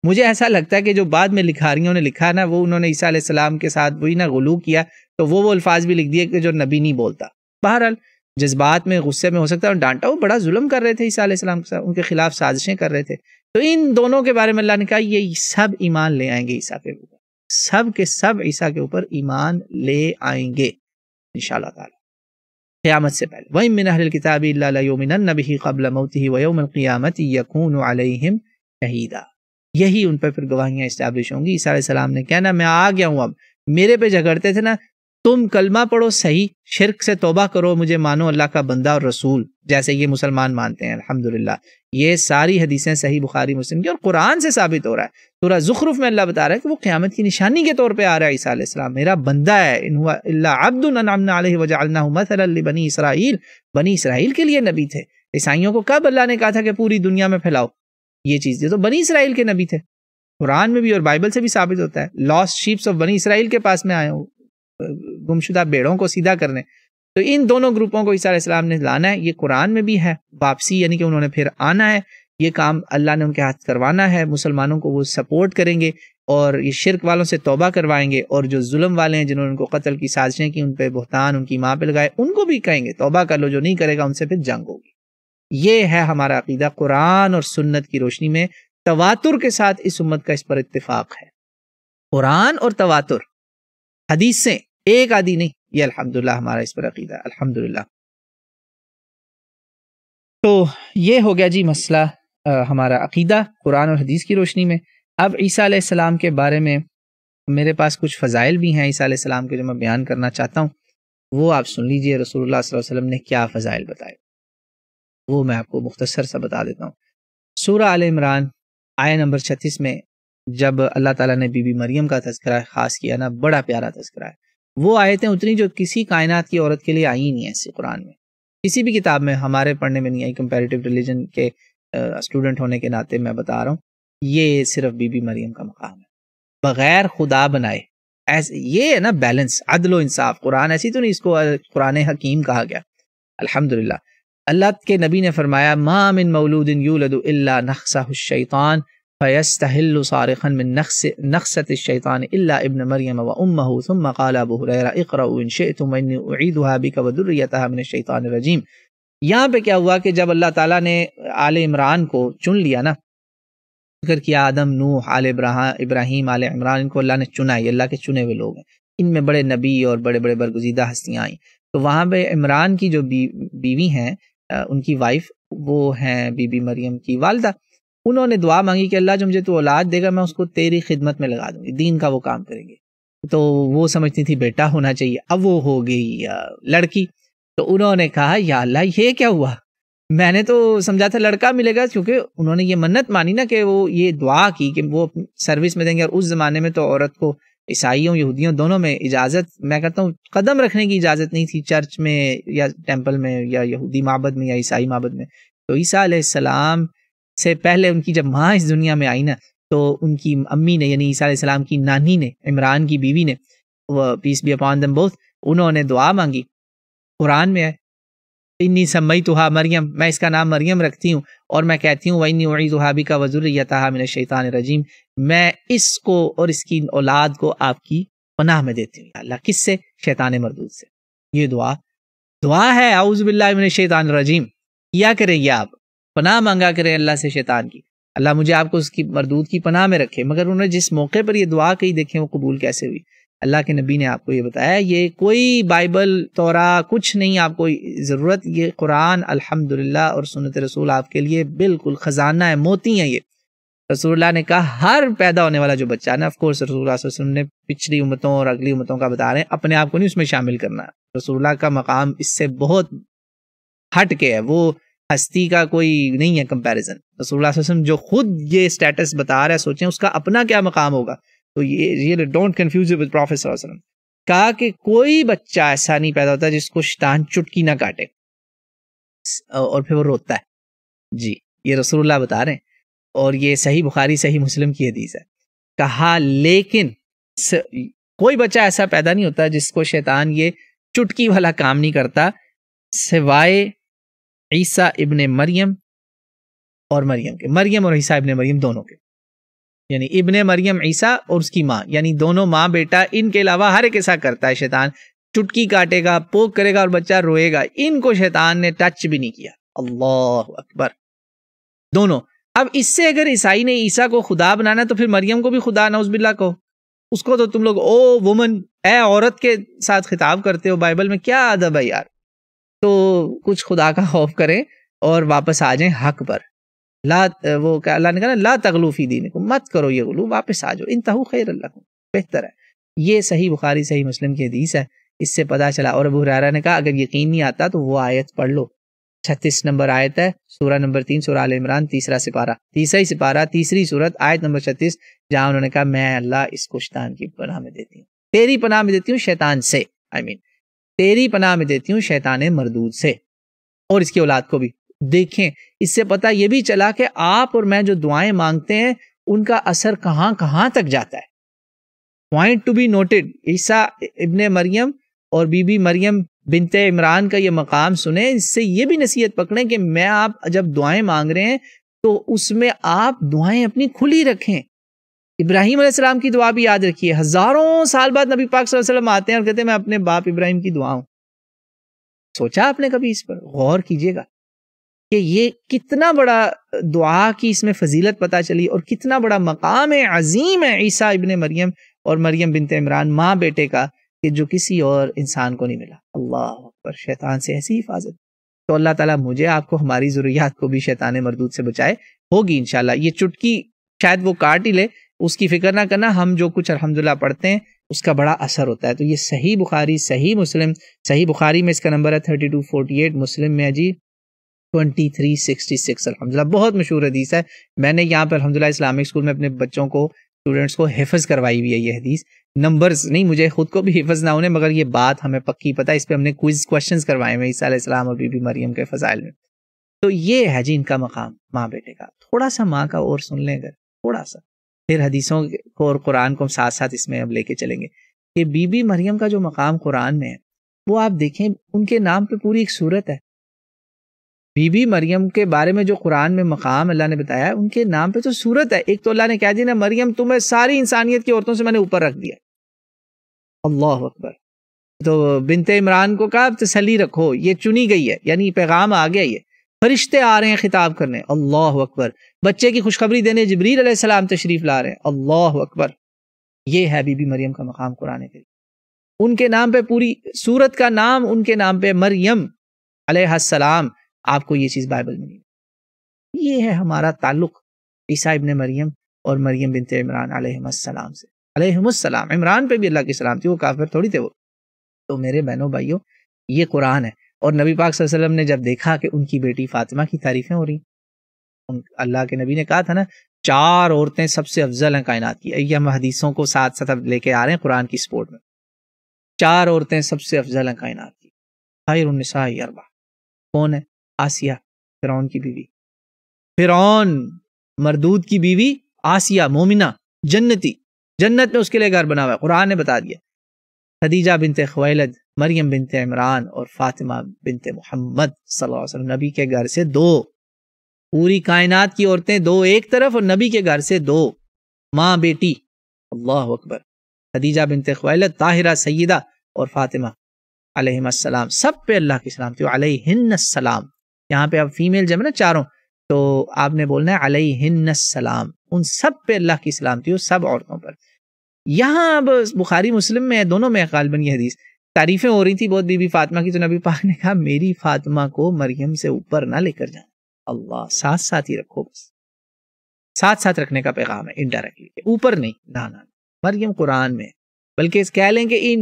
مجھے ایسا لگتا ہے کہ جو بعد میں لکھاریوں نے لکھا نا، وہ انہوں نے عیسیٰ علیہ السلام کے ساتھ وہی نا غلو کیا، تو وہ الفاظ بھی لکھ دیے کہ جو نبی نہیں بولتا. بہرحال جذبات میں، غصے میں ہو سکتا ہے ڈانٹا. وہ بڑا ظلم کر رہے تھے عیسیٰ علیہ السلام کے ساتھ، ان کے خلاف سازشیں کر رہے تھے. تو ان دونوں کے بارے میں اللہ نے کہا یہ سب ایمان لے آئیں گے عیسیٰ کے اوپر، سب کے سب عیسیٰ کے اوپر ایمان لے آئیں گے انشاءاللہ تعالی قیامت سے پہلے. وَإِن مِّنْ أَهْلِ الْكِتَابِ إِلَّا لَيُؤْمِنَنَّ بِهِ قَبْلَ مَوْتِهِ وَيَوْمَ الْقِيَامَةِ يَكُونُ عَلَيْهِمْ شَهِيدًا. یہی ان پہ پھر گواہیاں اسٹیبلش ہوں گی. عیسیٰ علیہ السلام نے کہنا میں آ گیا ہوں، اب میرے پہ جھگڑتے تھے نا، تم کلمہ پڑھو صحیح، شرک سے توبہ کرو، مجھے مانو اللہ کا بندہ اور رسول، جیسے یہ مسلمان مانتے ہیں. الحمدللہ یہ ساری حدیثیں صحیح بخاری مسلم کی اور قرآن سے ثابت ہو رہا ہے. سورہ زخرف میں اللہ بتا رہا ہے کہ وہ قیامت کی نشانی کے طور پہ آ رہا ہے. عیسیٰ علیہ السلام میرا بندہ ہے، ان ہوا الا عبد انعمنا علیہ وجعلناہ مثلا لبنی اسرائیل. بنی اسرائیل کے لیے نبی تھے. عیسائیوں کو کب اللہ نے کہا تھا کہ پوری دنیا میں پھیلاؤ یہ چیز؟ یہ تو بنی اسرائیل کے نبی تھے. قرآن میں بھی اور بائبل سے بھی ثابت ہوتا ہے. لاسٹ شیپس آف بنی اسرائیل کے پاس میں آئے ہوں گمشدہ بیڑوں کو سیدھا کرنے. تو ان دونوں گروپوں کو عیسیٰ علیہ السلام نے لانا ہے. یہ قرآن میں بھی ہے واپسی، یعنی کہ انہوں نے پھر آنا ہے. یہ کام اللہ نے ان کے ہاتھ کروانا ہے. مسلمانوں کو وہ سپورٹ کریں گے اور یہ شرک والوں سے توبہ کروائیں گے، اور جو ظلم والے ہیں جنہوں نے ان کو قتل کی سازشیں کی، ان پہ بہتان ان کی ماں پہ لگائے، ان کو بھی کہیں گے توبہ کر لو. جو نہیں کرے گا ان سے پھر جنگ ہوگی. یہ ہے ہمارا عقیدہ قرآن اور سنت کی روشنی میں. تواتر کے ساتھ اس امت کا اس پر اتفاق ہے. قرآن اور تواتر، حدیث سے ایک آدھی نہیں. یہ الحمدللہ ہمارا اس پر عقیدہ ہے الحمدللہ. تو یہ ہو گیا جی مسئلہ ہمارا عقیدہ قرآن اور حدیث کی روشنی میں. اب عیسیٰ علیہ السلام کے بارے میں میرے پاس کچھ فضائل بھی ہیں عیسیٰ علیہ السلام کے جو میں بیان کرنا چاہتا ہوں. وہ آپ سن لیجئے. رسول اللہ صلی اللہ علیہ وسلم نے کیا فضائل بتائے وہ میں آپ کو مختصر سا بتا دیتا ہوں. سورہ آل عمران آیہ نمبر 36 میں جب اللہ تعالیٰ نے بی بی مریم کا تذکرہ خاص کیا نا، بڑا پیارا تذکرہ ہے. وہ آیتیں اتنی جو کسی کائنات کی عورت کے لیے آئی نہیں ہیں اس قرآن میں، کسی بھی کتاب میں ہمارے پڑھنے میں نہیں آئی. کمپیریٹیو ریلیجن کے اسٹوڈنٹ ہونے کے ناطے میں بتا رہا ہوں، یہ صرف بی بی مریم کا مقام ہے، بغیر خدا بنائے. ایسے یہ ہے نا بیلنس، عدل و انصاف. قرآن ایسی تو نہیں اس کو قرآن حکیم کہا گیا. الحمدللہ اللہ کے نبی نے فرمایا ما من مولود یولد الا نخسہ الشیطان فیستحل صارخا من نخسة الشیطان الا ابن مریم وامہ ثم قال ابو ہریرہ اقرؤوا ان شئتم وانی اعیدها بک وذریتها من الشیطان الرجیم. یہاں پہ کیا ہوا کہ جب اللہ تعالیٰ نے آل عمران کو چن لیا نا، ذکر کیا آدم، نوح، آل ابراہیم، آل عمران، ان کو اللہ نے چنا. یہ اللہ کے چنے ہوئے لوگ ہیں. ان میں بڑے نبی اور بڑے بڑے برگزیدہ ہستیاں آئیں. تو وہاں پہ عمران کی جو بیوی ہیں، ان کی وائف، وہ ہیں بی بی مریم کی والدہ. انہوں نے دعا مانگی کہ اللہ جو مجھے تو اولاد دے گا میں اس کو تیری خدمت میں لگا دوں گی، دین کا وہ کام کریں گے. تو وہ سمجھتی تھی بیٹا ہونا چاہیے، اب وہ ہو گئی لڑکی. تو انہوں نے کہا یا اللہ یہ کیا ہوا، میں نے تو سمجھا تھا لڑکا ملے گا، کیونکہ انہوں نے یہ منت مانی نا کہ وہ یہ دعا کی کہ وہ سروس میں دیں گے. اور اس زمانے میں تو عورت کو عیسائیوں یہودیوں دونوں میں اجازت، میں کہتا ہوں قدم رکھنے کی اجازت نہیں تھی چرچ میں یا ٹیمپل میں یا یہودی معبد میں یا عیسائی معبد میں. تو عیسیٰ علیہ السلام سے پہلے ان کی جب ماں اس دنیا میں آئی نا، تو ان کی امی نے یعنی عیسیٰ علیہ السلام کی نانی نے، عمران کی بیوی نے، وہ peace be upon them both, انہوں نے دعا مانگی. قرآن میں ہے انی سمیتھا مریم، میں اس کا نام مریم رکھتی ہوں اور میں کہتی ہوں وانی اعیذھا بک وذریتھا من الشیطان الرجیم، میں اس کو اور اس کی اولاد کو آپ کی پناہ میں دیتی ہوں یا اللہ. کس سے؟ شیطان مردود سے. یہ دعا ہے اعوذ باللہ من الشیطان الرجیم. کیا کریں یہ آپ پناہ مانگا کریں اللہ سے شیطان کی، اللہ مجھے آپ کو اس کی مردود کی پناہ میں رکھے. مگر انہوں نے جس موقع پر یہ دعا کہی دیکھیں وہ قبول کیسے ہوئی. اللہ کے نبی نے آپ کو یہ بتایا، یہ کوئی بائبل تورا کچھ نہیں آپ کو ضرورت، یہ قرآن الحمدللہ اور سنت رسول آپ کے لیے بالکل خزانہ ہے، موتی ہیں یہ. رسول اللہ نے کہا ہر پیدا ہونے والا جو بچہ ہے نا، آف کورس رسول اللہ صلی اللہ علیہ وسلم نے پچھلی امتوں اور اگلی امتوں کا بتا رہے ہیں، اپنے آپ کو نہیں اس میں شامل کرنا. رسول اللہ کا مقام اس سے بہت ہٹ کے ہے، وہ ہستی کا کوئی نہیں ہے کمپیریزن. رسول اللہ صلی اللہ علیہ وسلم جو خود یہ سٹیٹس بتا رہا ہے، سوچیں اس کا اپنا کیا مقام ہوگا. تو یہ ڈونٹ کنفیوز ود پروفیٹ صلی اللہ علیہ وسلم. کہا کہ کوئی بچہ ایسا نہیں پیدا ہوتا جس کو شیطان چٹکی نہ کاٹے اور پھر وہ روتا ہے. جی یہ رسول اللہ بتا رہے ہیں، اور یہ صحیح بخاری صحیح مسلم کی حدیث ہے. کہا لیکن کوئی بچہ ایسا پیدا نہیں ہوتا جس کو شیطان یہ چٹکی والا کام نہیں کرتا، سوائے عیسیٰ ابن مریم اور مریم کے، مریم اور عیسیٰ ابن مریم دونوں کے، یعنی ابن مریم عیسیٰ اور اس کی ماں، یعنی دونوں ماں بیٹا. ان کے علاوہ ہر ایک ایسا کرتا ہے شیطان، چٹکی کاٹے گا، پوک کرے گا اور بچہ روئے گا. ان کو شیطان نے ٹچ بھی نہیں کیا. اللہ اکبر. دونوں. اب اس سے اگر عیسائی نے عیسیٰ کو خدا بنانا تو پھر مریم کو بھی خدا نعوذ باللہ کو، اس کو تو تم لوگ او وومن، اے عورت کے ساتھ خطاب کرتے ہو. بائبل میں کیا ادب ہے یار. تو کچھ خدا کا خوف کریں اور واپس آ جائیں حق پر. لا وہ کہ اللہ نے کہا لا تغلو فی دینکم، مت کرو یہ غلو، واپس آ جاؤ. انتہو خیر لکم، بہتر ہے. یہ صحیح بخاری صحیح مسلم کی حدیث ہے. اس سے پتہ چلا. اور ابو ہریرہ نے کہا اگر یقین نہیں آتا تو وہ آیت پڑھ لو، 36 نمبر آیت ہے، سورہ نمبر 3 سورہ آل عمران، تیسرا سپارہ، تیسری سپارہ، تیسری سورت، آیت نمبر 36، جہاں انہوں نے کہا میں اللہ اس کو شیطان کی پناہ میں دیتی ہوں، تیری پناہ میں دیتی ہوں شیطان سے، تیری پناہ میں دیتی ہوں شیطان مردود سے، اور اس کی اولاد کو بھی. دیکھیں اس سے پتہ یہ بھی چلا کہ آپ اور میں جو دعائیں مانگتے ہیں ان کا اثر کہاں کہاں تک جاتا ہے. Point to be noted. Isa ibn Maryam اور بی بی مریم بنت عمران کا یہ مقام سنیں، اس سے یہ بھی نصیحت پکڑیں کہ میں آپ جب دعائیں مانگ رہے ہیں تو اس میں آپ دعائیں اپنی کھلی رکھیں. ابراہیم علیہ السلام کی دعا بھی یاد رکھیے. ہزاروں سال بعد نبی پاک صلی اللہ علیہ وسلم آتے ہیں اور کہتے ہیں میں اپنے باپ ابراہیم کی دعا ہوں. سوچا آپ نے کبھی اس پر؟ غور کیجئے گا کہ یہ کتنا بڑا دعا کی اس میں فضیلت پتہ چلی اور کتنا بڑا مقام عظیم ہے عیسیٰ ابن مریم اور مریم بنت عمران ماں بیٹے کا، کہ جو کسی اور انسان کو نہیں ملا. اللہ اکبر. شیطان سے ایسی حفاظت. تو اللہ تعالیٰ مجھے آپ کو ہماری ضروریات کو بھی شیطان مردود سے بچائے. ہوگی انشاءاللہ. یہ چٹکی شاید وہ کاٹ ہی لے، اس کی فکر نہ کرنا. ہم جو کچھ الحمدللہ پڑھتے ہیں اس کا بڑا اثر ہوتا ہے. تو یہ صحیح بخاری صحیح مسلم، صحیح بخاری میں اس کا نمبر ہے 3248، مسلم میں ہے جی 2366. الحمدللہ بہت مشہور حدیث ہے. میں نے یہاں پہ الحمدللہ اسلامک اسکول میں اپنے بچوں کو، اسٹوڈنٹس کو حفظ کروائی ہوئی ہے یہ حدیث. نمبرز نہیں، مجھے خود کو بھی حفظ نہ ہونے، مگر یہ بات ہمیں پکی پتہ. اس پہ ہم نے کوئز کوشچنز کروائے ہیں عیسیٰ علیہ السلام اور بی بی مریم کے فضائل میں. تو یہ ہے جی ان کا مقام ماں بیٹے کا. تھوڑا سا ماں کا اور سن لیں اگر، تھوڑا سا، پھر حدیثوں کو اور قرآن کو ساتھ ساتھ اس میں اب لے کے چلیں گے کہ بی بی مریم کا جو مقام قرآن میں ہے وہ آپ دیکھیں، ان کے نام پہ پوری ایک سورت ہے. بی بی مریم کے بارے میں جو قرآن میں مقام اللہ نے بتایا، ان کے نام پہ تو سورت ہے. ایک تو اللہ نے کہہ دیا نا مریم تمہیں ساری انسانیت کی عورتوں سے میں نے اوپر رکھ دیا. اللہ اکبر. تو بنت عمران کو کہا تسلی رکھو، یہ چنی گئی ہے، یعنی پیغام آ گیا، یہ فرشتے آ رہے ہیں خطاب کرنے. اللہ اکبر. بچے کی خوشخبری دینے جبریل علیہ السلام تشریف لا رہے ہیں. اللہ اکبر. یہ ہے بی بی مریم کا مقام قرآن کریم. ان کے نام پہ پوری سورت کا نام ان کے نام پہ مریم علیہ السلام. آپ کو یہ چیز بائبل میں نہیں. یہ ہے ہمارا تعلق عیسیٰ ابن مریم اور مریم بنت عمران علیہ السلام سے. علیہم السلام، عمران پہ بھی اللہ کی سلامتی، وہ کافر تھوڑی تھے وہ۔ تو میرے بہنوں بھائیوں، یہ قرآن ہے۔ اور نبی پاک صلی اللہ علیہ وسلم نے جب دیکھا کہ ان کی بیٹی فاطمہ کی تعریفیں ہو رہی، اللہ کے نبی نے کہا تھا نا 4 عورتیں سب سے افضل ہیں کائنات کی، یہ ہم حدیثوں کو ساتھ ساتھ اب لے کے آ رہے ہیں قرآن کی سپورٹ میں، 4 عورتیں سب سے افضل ہیں کائنات کی، خیر النساء 4۔ کون ہے؟ آسیہ، فرعون کی بیوی، فرعون مردود کی بیوی آسیہ، مومنہ، جنتی، جنت میں اس کے لیے گھر بنا ہوا ہے، قرآن نے بتا دیا۔ خدیجہ بنت خویلد، مریم بنت عمران اور فاطمہ بنت محمد صلی اللہ علیہ وسلم، نبی کے گھر سے 2، پوری کائنات کی عورتیں 2 ایک طرف اور نبی کے گھر سے 2، ماں بیٹی، اللہ اکبر۔ خدیجہ بنت خویلد، طاہرہ سیدہ اور فاطمہ علیہم السلام، سب پہ اللہ کی سلامتی ہو، علیہن السلام۔ یہاں پہ اب فیمیل جب نا 4، تو آپ نے بولنا ہے علیہن السلام، ان سب پہ اللہ کی سلامتی ہو، سب عورتوں پر۔ یہاں اب بخاری مسلم میں دونوں میں غالباً یہ حدیث تعریفیں ہو رہی تھی بہت بی بی فاطمہ کی، تو نبی پاک نے کہا میری فاطمہ کو مریم سے اوپر نہ لے کر جانا، اللہ ساتھ ساتھ ہی رکھو، بس ساتھ ساتھ رکھنے کا پیغام ہے انڈائریکٹلی، اوپر نہیں، نہ مریم قرآن میں، بلکہ کہہ لیں کہ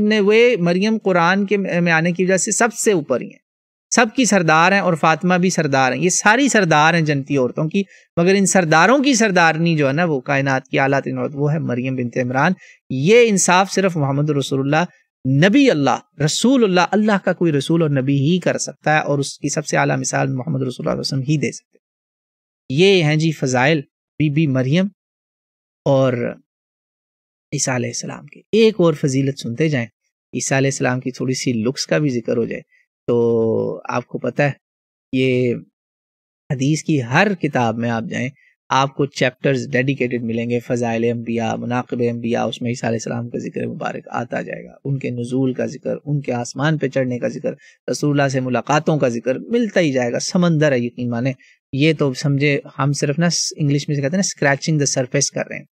مریم قرآن کے میں آنے کی وجہ سے سب سے اوپر ہی ہیں، سب کی سردار ہیں، اور فاطمہ بھی سردار ہیں، یہ ساری سردار ہیں جنتی عورتوں کی، مگر ان سرداروں کی سردارنی جو ہے نا وہ کائنات کی اعلیٰ ترین عورت وہ ہے مریم بنت عمران۔ یہ انصاف صرف محمد رسول اللہ، نبی اللہ، رسول اللہ، اللہ کا کوئی رسول اور نبی ہی کر سکتا ہے، اور اس کی سب سے اعلیٰ مثال محمد رسول اللہ صلی اللہ علیہ وسلم ہی دے سکتے ہیں۔ یہ ہیں جی فضائل بی بی مریم اور عیسیٰ علیہ السلام کے۔ ایک اور فضیلت سنتے جائیں، عیسیٰ علیہ السلام کی تھوڑی سی لکس کا بھی ذکر ہو جائے تو آپ کو پتہ ہے یہ حدیث کی ہر کتاب میں آپ جائیں آپ کو چیپٹرز ڈیڈیکیٹڈ ملیں گے، فضائل انبیاء، مناقب انبیاء، اس میں عیسیٰ علیہ السلام کا ذکر مبارک آتا جائے گا، ان کے نزول کا ذکر، ان کے آسمان پہ چڑھنے کا ذکر، رسول اللہ سے ملاقاتوں کا ذکر ملتا ہی جائے گا، سمندر ہے یقین مانے۔ یہ تو سمجھے ہم صرف نا انگلش میں سے کہتے ہیں نا اسکریچنگ دا سرفیس کر رہے ہیں۔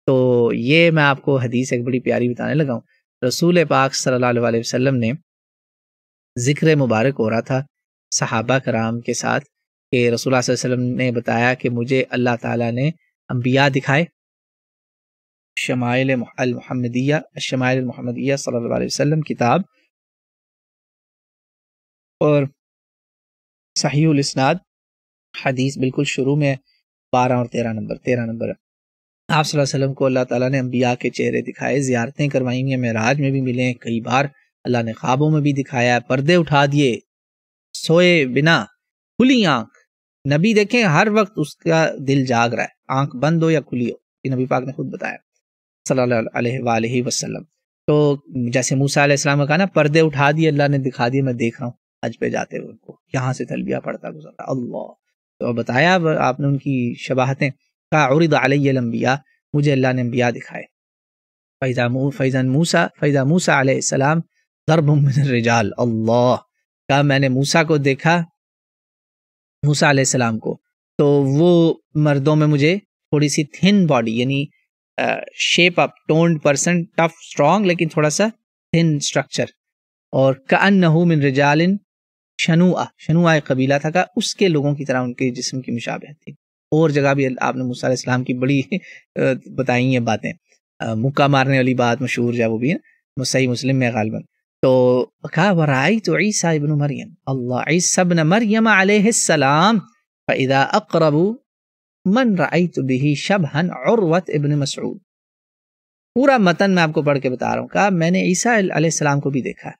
تو یہ میں آپ کو حدیث ایک بڑی پیاری بتانے لگا ہوں۔ رسول پاک صلی اللہ علیہ وسلم نے ذکر مبارک ہو رہا تھا صحابہ کرام کے ساتھ کہ رسول اللہ صلی اللہ علیہ وسلم نے بتایا کہ مجھے اللہ تعالیٰ نے انبیاء دکھائے، شمائل المحمدیہ، الشمائل المحمدیہ صلی اللہ علیہ وسلم کتاب، اور صحیح الاسناد حدیث بالکل شروع میں 12 اور 13 نمبر آپ صلی اللہ علیہ وسلم کو اللہ تعالیٰ نے انبیاء کے چہرے دکھائے، زیارتیں کروائی ہیں، معراج میں بھی ملے، کئی بار اللہ نے خوابوں میں بھی دکھایا، پردے اٹھا دیے، سوئے بنا، کھلی آنکھ، نبی دیکھیں ہر وقت اس کا دل جاگ رہا ہے، آنکھ بند ہو یا کھلی ہو، یہ نبی پاک نے خود بتایا صلی اللہ علیہ وآلہ وسلم۔ تو جیسے موسیٰ علیہ السلام کا کہا نا پردے اٹھا دیے اللہ نے، دکھا دیے، میں دیکھ رہا ہوں حج پہ جاتے ہوئے ان کو، یہاں سے تلبیہ پڑھتا گزر رہا اللہ، تو بتایا آپ نے ان کی شباہتیں، کہا عرض علی الانبیاء، مجھے اللہ نے انبیاء دکھائے، فیضا موسیٰ علیہ السلام ضرب من الرجال، اللہ، کہا میں نے موسیٰ کو دیکھا، موسیٰ علیہ السلام کو، تو وہ مردوں میں مجھے تھوڑی سی تھن باڈی، یعنی shape up, tuned person, tough strong لیکن تھوڑا سا تھن اسٹرکچر، اور کأنہ من رجال شنوء ایک قبیلہ تھا، کہ اس کے لوگوں کی طرح ان کے جسم کی مشابہت تھی۔ اور جگہ بھی آپ نے موسیٰ علیہ السلام کی بڑی بتائی ہیں باتیں، مکہ مارنے والی بات مشہور ہے، وہ بھی ہے صحیح مسلم میں غالباً۔ تو کہا ورأیت عیسیٰ ابن مریم، اللہ، عیسیٰ ابن مریم علیہ السلام، فإذا اقرب من رأیت به شبہا عروۃ ابن مسعود۔ پورا متن میں آپ کو پڑھ کے بتا رہا ہوں، کہا میں نے عیسیٰ علیہ السلام کو بھی دیکھا،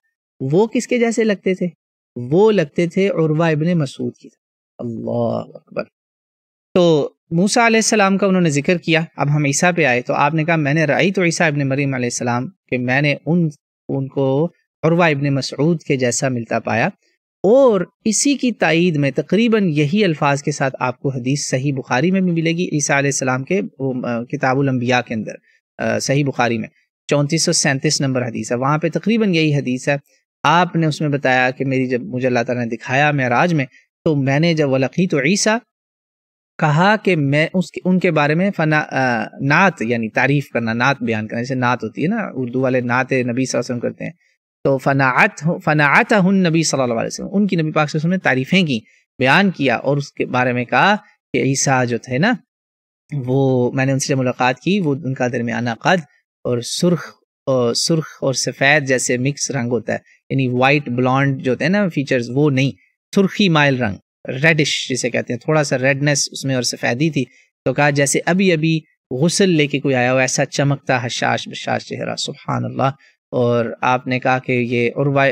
وہ کس کے جیسے لگتے تھے؟ وہ لگتے تھے عروہ ابن مسعود کی طرح، اللہ اکبر۔ تو موسیٰ علیہ السلام کا انہوں نے ذکر کیا، اب ہم عیسیٰ پہ آئے، تو آپ نے کہا میں نے رأیت عیسیٰ ابن مریم علیہ السلام، کہ میں نے ان کو عروہ ابن مسعود کے جیسا ملتا پایا، اور اسی کی تائید میں تقریباً یہی الفاظ کے ساتھ آپ کو حدیث صحیح بخاری میں بھی ملے گی، عیسیٰ علیہ السلام کے کتاب الانبیاء کے اندر، صحیح بخاری میں 3437 نمبر حدیث ہے، وہاں پہ تقریباً یہی حدیث ہے۔ آپ نے اس میں بتایا کہ جب مجھے اللہ تعالیٰ نے دکھایا معراج میں، تو میں نے جب ولقیت عیسیٰ کہا کہ میں ان کے بارے میں نعت، یعنی تعریف کرنا، نعت بیان کرنا، جیسے نعت ہوتی ہے نا، اردو والے نعت نبی صلی اللہ علیہ وسلم کرتے ہیں، تو فنعتہ النبی صلی اللہ علیہ وسلم، ان کی نبی پاک صلی اللہ علیہ وسلم نے تعریفیں کی، بیان کیا، اور اس کے بارے میں کہا کہ عیسیٰ جو تھے نا، وہ میں نے ان سے ملاقات کی، وہ ان کا درمیانہ قد اور سرخ اور سفید جیسے مکس رنگ ہوتا ہے، یعنی وائٹ بلانڈ جو ہوتے ہیں نا فیچرز، وہ نہیں، سرخی مائل رنگ، ریڈش جسے کہتے ہیں، تھوڑا سا ریڈنس اس میں اور سفیدی تھی. تو کہا جیسے ابھی ابھی غسل لے کے کوئی آیا ہو، ایسا چمکتا حشاش بشاش چہرہ، سبحان اللہ. اور آپ نے کہا کہ یہ عروہ،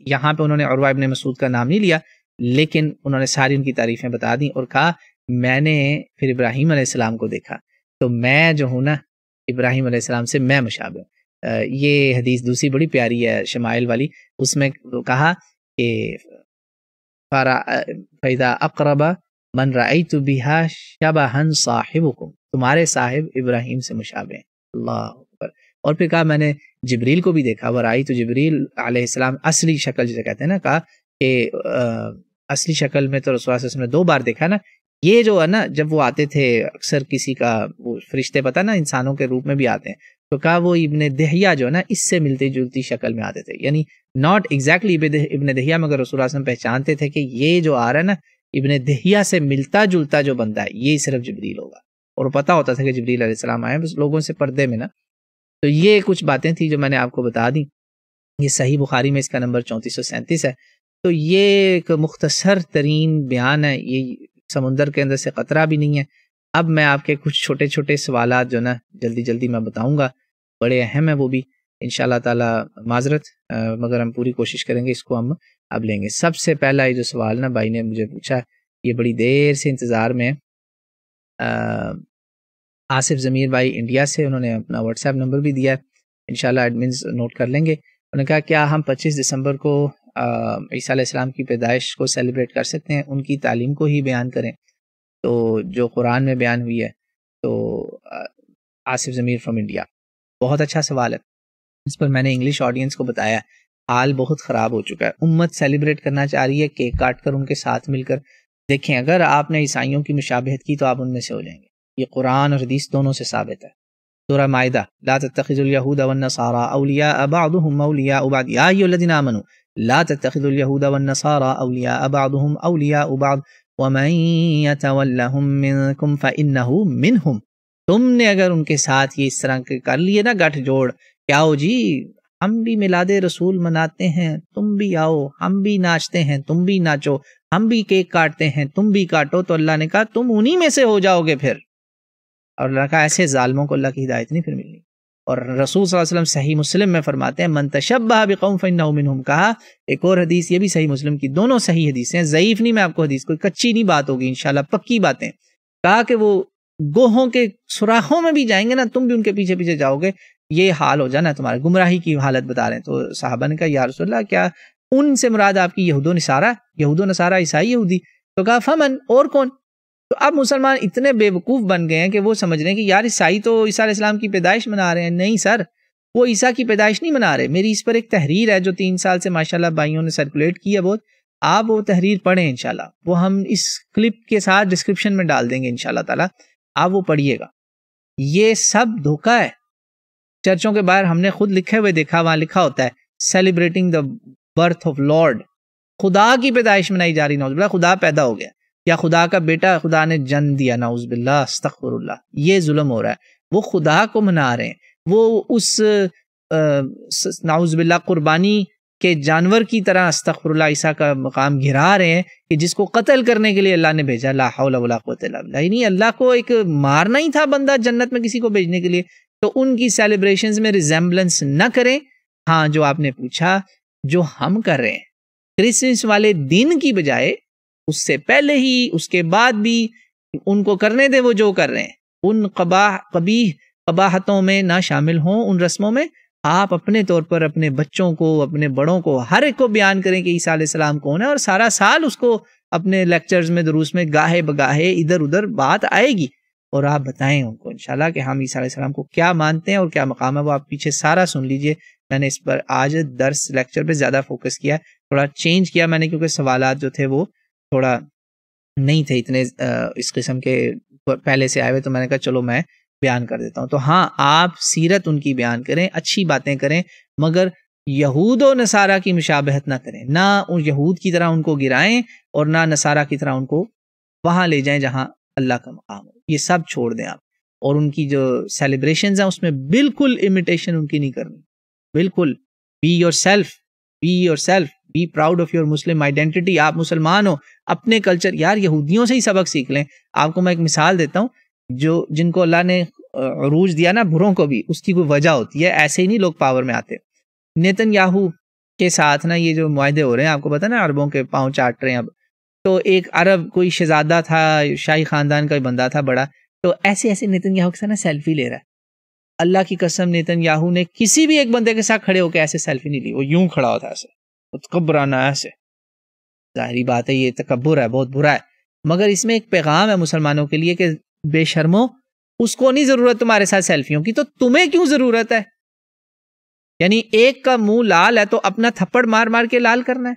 یہاں پہ انہوں نے عروہ ابن مسعود کا نام نہیں لیا، لیکن انہوں نے ساری ان کی تعریفیں بتا دیں اور کہا میں نے پھر ابراہیم علیہ السلام کو دیکھا تو میں جو ہوں نا ابراہیم علیہ السلام سے میں مشابہ ہوں. یہ حدیث دوسری بڑی پیاری ہے شمائل والی، اس میں کہا کہ فَإِذَا أَقْرَبَ مَنْ رَأَيْتُ بِهَا شَبَهًا صَاحِبُكُمْ، تمہارے صاحب ابراہیم سے مشابہ ہیں. اللہ اکبر. اور پھر کہا میں نے جبریل کو بھی دیکھا، وَرَأَيْتُ جبریل علیہ السلام اصلی شکل جسے کہتے ہیں نا، کہا کہ اصلی شکل میں تو رسول اللہ صلی اللہ علیہ وسلم نے 2 بار دیکھا نا. یہ جو ہے نا جب وہ آتے تھے اکثر کسی کا وہ فرشتے پتہ نا انسانوں کے روپ میں بھی آتے ہیں، تو کہا وہ ابن دہیہ جو ہے نا اس سے ملتی جلتی شکل میں آتے تھے، یعنی ناٹ ایگزیکٹلی ابن دہیہ، مگر رسول اللہ صلی اللہ علیہ وسلم پہچانتے تھے کہ یہ جو آ رہا ہے نا ابن دہیہ سے ملتا جلتا جو بندہ ہے یہ صرف جبریل ہوگا. اور پتہ ہوتا تھا کہ جبریل علیہ السلام آئے بس لوگوں سے پردے میں نا. تو یہ کچھ باتیں تھیں جو میں نے آپ کو بتا دیں. یہ صحیح بخاری میں اس کا نمبر 3437 ہے. تو یہ ایک مختصر ترین بیان ہے، یہ سمندر کے اندر سے قطرہ بھی نہیں ہے. اب میں آپ کے کچھ چھوٹے چھوٹے سوالات جو نا جلدی میں بتاؤں گا، بڑے اہم ہیں وہ بھی انشاءاللہ تعالی. معذرت مگر ہم پوری کوشش کریں گے، اس کو ہم اب لیں گے. سب سے پہلا یہ جو سوال نا بھائی نے مجھے پوچھا، یہ بڑی دیر سے انتظار میں، آصف ضمیر بھائی انڈیا سے، انہوں نے اپنا واٹس ایپ نمبر بھی دیا ہے، انشاءاللہ ایڈمنز نوٹ کر لیں گے. انہوں نے کہا کیا ہم 25 دسمبر کو عیسیٰ علیہ السلام کی پیدائش کو سیلیبریٹ کر سکتے ہیں، ان کی تعلیم کو ہی بیان کریں تو جو قرآن میں بیان ہوئی ہے. تو آصف ضمیر فرام انڈیا، بہت اچھا سوال ہے. اس پر میں نے انگلش آڈینس کو بتایا حال بہت خراب ہو چکا ہے. امت سیلیبریٹ کرنا چاہ رہی ہے کیک کاٹ کر ان کے ساتھ مل کر. دیکھیں اگر آپ نے عیسائیوں کی مشابہت کی تو آپ ان میں سے ہو جائیں گے. یہ قرآن اور حدیث دونوں سے ثابت ہے. سورہ مائدہ، لا تتخذوا اليهود والنصارى اولیاء بعضهم اولیاء بعض یا ایھا الذین آمنوا لا تتخذوا اليهود والنصارى اولیاء بعضهم اولیاء بعض ومن يتولهم منکم فانه منهم. تم نے اگر ان کے ساتھ یہ اس طرح کر لیے نا گٹھ جوڑ، کیا ہو جی ہم بھی میلاد رسول مناتے ہیں تم بھی آؤ، ہم بھی ناچتے ہیں تم بھی ناچو، ہم بھی کیک کاٹتے ہیں تم بھی کاٹو، تو اللہ نے کہا تم انہی میں سے ہو جاؤ گے پھر. اور اللہ کا ایسے ظالموں کو اللہ کی ہدایت نہیں پھر ملنی. اور رسول صلی اللہ علیہ وسلم صحیح مسلم میں فرماتے ہیں من تشبہ بقوم فانہ منہم. کہا ایک اور حدیث، یہ بھی صحیح مسلم کی، دونوں صحیح حدیث ہیں، ضعیف نہیں، میں آپ کو حدیث کوئی کچی نہیں بات ہوگی انشاءاللہ، پکی باتیں. کہا کہ وہ گوہوں کے سوراخوں میں بھی جائیں گے نا تم بھی ان کے پیچھے پیچھے جاؤ گے، یہ حال ہو جانا تمہارے. گمراہی کی حالت بتا رہے ہیں. تو صحابہ نے کہا یا رسول اللہ کیا ان سے مراد آپ کی یہود و نصارہ عیسائی یہودی؟ تو کہا فمن، اور کون؟ تو اب مسلمان اتنے بے وقوف بن گئے ہیں کہ وہ سمجھ رہے ہیں کہ یار عیسائی تو عیسیٰ علیہ السلام کی پیدائش منا رہے ہیں. نہیں سر، وہ عیسیٰ کی پیدائش نہیں منا رہے. میری اس پر ایک تحریر ہے جو 3 سال سے ماشاءاللہ بھائیوں نے سرکولیٹ کی ہے بہت، آپ وہ تحریر پڑھیں انشاءاللہ، وہ ہم اس کلپ کے ساتھ ڈسکرپشن میں ڈال دیں گے انشاءاللہ تعالی، آپ وہ پڑھیے گا. یہ سب دھوکہ ہے. چرچوں کے باہر ہم نے خود لکھے ہوئے دیکھا، وہاں لکھا ہوتا ہے celebrating the birth of lord, خدا کی پیدائش منائی جا رہی، نعوذ باللہ خدا پیدا ہو گیا یا خدا کا بیٹا خدا نے جنم دیا، نعوذ باللہ استغفر اللہ. یہ ظلم ہو رہا ہے. وہ خدا کو منا رہے ہیں، وہ اس نعوذ باللہ قربانی کے جانور کی طرح استغفر اللہ عیسیٰ کا مقام گرا رہے ہیں کہ جس کو قتل کرنے کے لیے اللہ نے بھیجا. لا حول ولا قوت الا باللہ. نہیں، اللہ کو ایک مارنا ہی تھا بندہ جنت میں کسی کو بھیجنے کے لیے. تو ان کی سیلیبریشنز میں ریزیمبلنس نہ کریں. ہاں جو آپ نے پوچھا، جو ہم کر رہے ہیں کرسمس والے دن کی بجائے اس سے پہلے ہی اس کے بعد بھی ان کو کرنے دے، وہ جو کر رہے ہیں ان قبیح قباحتوں میں نہ شامل ہوں. ان رسموں میں آپ اپنے طور پر اپنے بچوں کو، اپنے بڑوں کو، ہر ایک کو بیان کریں کہ عیسیٰ علیہ السلام کون ہے، اور سارا سال اس کو اپنے لیکچرز میں دروس میں گاہے بگاہے ادھر ادھر بات آئے گی، اور آپ بتائیں ان کو انشاءاللہ کہ ہم عیسیٰ علیہ السلام کو کیا مانتے ہیں اور کیا مقام ہے. وہ آپ پیچھے سارا سن لیجئے. میں نے اس پر آج درس لیکچر پہ زیادہ فوکس کیا، تھوڑا چینج کیا میں نے، کیونکہ سوالات جو تھے وہ تھوڑا نہیں تھے اتنے اس قسم کے پہلے سے آئے ہوئے، تو میں نے کہا چلو میں بیان کر دیتا ہوں. تو ہاں آپ سیرت ان کی بیان کریں، اچھی باتیں کریں، مگر یہود و نصارہ کی مشابہت نہ کریں. نہ ان یہود کی طرح ان کو گرائیں اور نہ نصارہ کی طرح ان کو وہاں لے جائیں جہاں اللہ کا مقام ہو. یہ سب چھوڑ دیں آپ. اور ان کی جو سیلیبریشنز ہیں اس میں بالکل امیٹیشن ان کی نہیں کرنی. بالکل be yourself, be proud of your Muslim identity. آپ مسلمان ہو, اپنے کلچر. یار یہودیوں سے ہی سبق سیکھ لیں. آپ کو میں ایک مثال دیتا ہوں, جن کو اللہ نے عروج دیا نا بروں کو بھی, اس کی کوئی وجہ ہوتی ہے, ایسے ہی نہیں لوگ پاور میں آتے. نیتن یاہو کے ساتھ نا یہ جو معاہدے ہو رہے ہیں, آپ کو پتا نا عربوں کے پاؤں چاٹ رہے ہیں اب. تو ایک عرب کوئی شہزادہ تھا, شاہی خاندان کا بندہ تھا بڑا, تو ایسے نیتن یاہو کے ساتھ نا سیلفی لے رہا ہے. اللہ کی قسم نیتن یاہو نے کسی بھی ایک بندے کے ساتھ کھڑے ہو کے ایسے سیلفی نہیں لی, وہ یوں کھڑا ہوتا ایسے تکبرانہ ایسے. ظاہری بات ہے یہ تکبر ہے, بہت برا ہے. مگر اس میں ایک پیغام ہے مسلمانوں کے لیے کہ بے شرمو, اس کو نہیں ضرورت تمہارے ساتھ سیلفیوں کی, تو تمہیں کیوں ضرورت ہے؟ یعنی ایک کا منہ لال ہے تو اپنا تھپڑ مار مار کے لال کرنا ہے,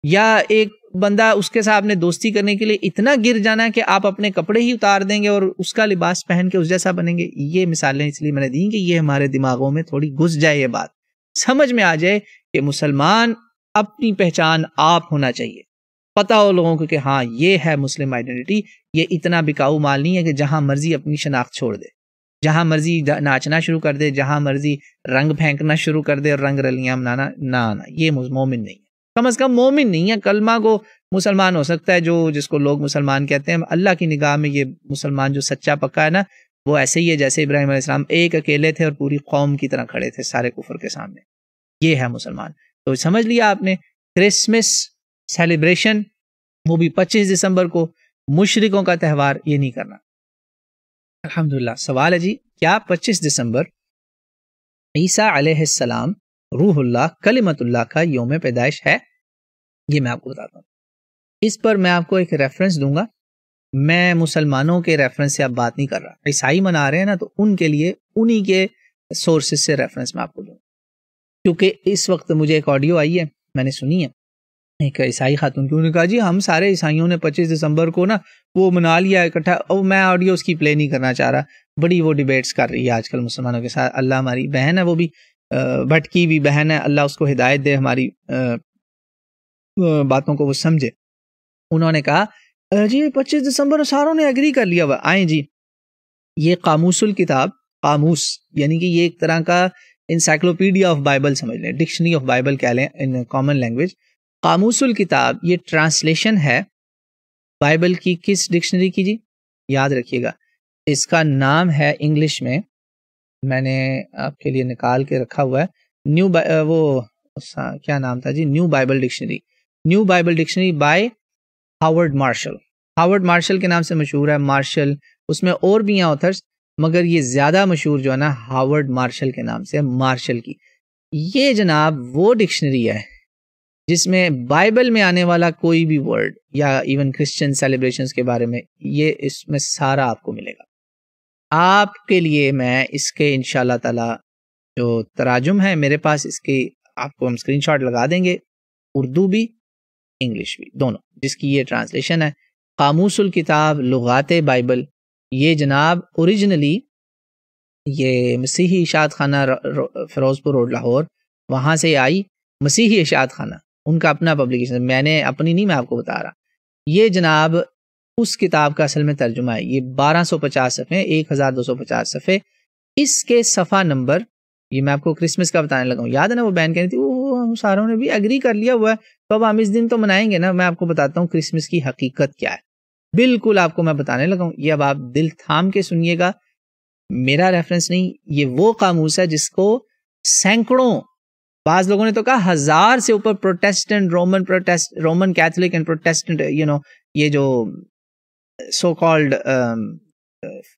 یا ایک بندہ اس کے ساتھ نے دوستی کرنے کے لیے اتنا گر جانا ہے کہ آپ اپنے کپڑے ہی اتار دیں گے اور اس کا لباس پہن کے اس جیسا بنیں گے. یہ مثالیں اس لیے میں نے دی کہ یہ ہمارے دماغوں میں تھوڑی گھس جائے, یہ بات سمجھ میں آ جائے کہ مسلمان اپنی پہچان آپ ہونا چاہیے. پتا ہو لوگوں کو کہ ہاں یہ ہے مسلم آئیڈینٹی. یہ اتنا بکاؤ مال نہیں ہے کہ جہاں مرضی اپنی شناخت چھوڑ دے, جہاں مرضی ناچنا شروع کر دے, جہاں مرضی رنگ پھینکنا شروع کر دے اور رنگ رلیاں منانا. نہ یہ مومن نہیں ہے, کم از کم مومن نہیں ہے. کلمہ کو مسلمان ہو سکتا ہے, جس کو لوگ مسلمان کہتے ہیں. اللہ کی نگاہ میں یہ مسلمان جو سچا پکا ہے نا, وہ ایسے ہی ہے جیسے ابراہیم علیہ السلام ایک اکیلے تھے اور پوری قوم کی طرح کھڑے تھے سارے کفر کے سامنے. یہ ہے مسلمان. تو سمجھ لیا آپ نے, کرسمس سیلیبریشن وہ بھی 25 دسمبر کو, مشرکوں کا تہوار, یہ نہیں کرنا. الحمدللہ. سوال ہے جی, کیا 25 دسمبر عیسیٰ علیہ السلام روح اللہ کلمت اللہ کا یوم پیدائش ہے؟ یہ میں آپ کو بتاتا ہوں. اس پر میں آپ کو ایک ریفرنس دوں گا. میں مسلمانوں کے ریفرنس سے اب بات نہیں کر رہا. عیسائی منا رہے ہیں نا, تو ان کے لیے انہی کے سورسز سے ریفرنس میں آپ کو دوں گا. کیونکہ اس وقت مجھے ایک آڈیو آئی ہے, میں نے سنی ہے, ایک عیسائی خاتون کی, انہوں نے کہا جی ہم سارے عیسائیوں نے 25 دسمبر کو نا وہ منا لیا اکٹھا. اور میں آڈیو اس کی پلے نہیں کرنا چاہ رہا. بڑی وہ ڈیبیٹس کر رہی ہے آج کل مسلمانوں کے ساتھ. اللہ ہماری بہن ہے, وہ بھی بھٹکی بھی بہن ہے, اللہ اس کو ہدایت دے, ہماری باتوں کو وہ سمجھے. انہوں نے کہا جی 25 دسمبر ساروں نے ایگری کر لیا ہوا. آئیں جی, یہ قاموس الکتاب, قاموس یعنی کہ یہ ایک طرح کا انسائکلوپیڈیا آف بائبل سمجھ لیں, ڈکشنری آف بائبل کہہ لیں ان کامن لینگویج. قاموس الکتاب یہ ٹرانسلیشن ہے بائبل کی. کس ڈکشنری کی جی؟ یاد رکھیے گا, اس کا نام ہے انگلش میں نے آپ کے لیے نکال کے رکھا ہوا ہے, وہ کیا نام تھا جی, new Bible dictionary. New Bible dictionary by Howard Marshall. Howard Marshall کے نام سے مشہور ہے. مارشل, اس میں اور بھی ہیں آتھرز, مگر یہ زیادہ مشہور جو ہے نا ہاورڈ مارشل کے نام سے, مارشل کی. یہ جناب وہ ڈکشنری ہے جس میں بائبل میں آنے والا کوئی بھی ورڈ یا ایون کرسچن سیلیبریشنز کے بارے میں, یہ اس میں سارا آپ کو ملے گا. آپ کے لیے میں اس کے انشاءاللہ تعالی جو تراجم ہے میرے پاس, اس کے آپ کو ہم اسکرین شاٹ لگا دیں گے, اردو بھی انگلش بھی دونوں, جس کی یہ ٹرانسلیشن ہے قاموس الکتاب لغات بائبل. یہ جناب اوریجنلی یہ مسیحی اشاعت خانہ فیروز پور روڈ لاہور, وہاں سے آئی. مسیحی اشاعت خانہ ان کا اپنا پبلیکیشن, میں نے اپنی نہیں, میں آپ کو بتا رہا. یہ جناب اس کتاب کا اصل میں ترجمہ ہے. یہ 1250 صفحے, 1250 صفحے. اس کے صفحہ نمبر, یہ میں آپ کو کرسمس کا بتانے لگا ہوں. یاد ہے نا وہ بہن کہہ رہی تھی ہم ساروں نے بھی ایگری کر لیا ہوا ہے, تو اب ہم اس دن تو منائیں گے نا. میں آپ کو بتاتا ہوں کرسمس کی حقیقت کیا ہے, بالکل آپ کو میں بتانے لگا ہوں. یہ اب آپ دل تھام کے سنیے گا, میرا ریفرنس نہیں, یہ وہ قاموس ہے جس کو سینکڑوں, بعض لوگوں نے تو کہا 1000 سے اوپر Protestant, Roman Catholic and Protestant, یہ جو سو کالڈ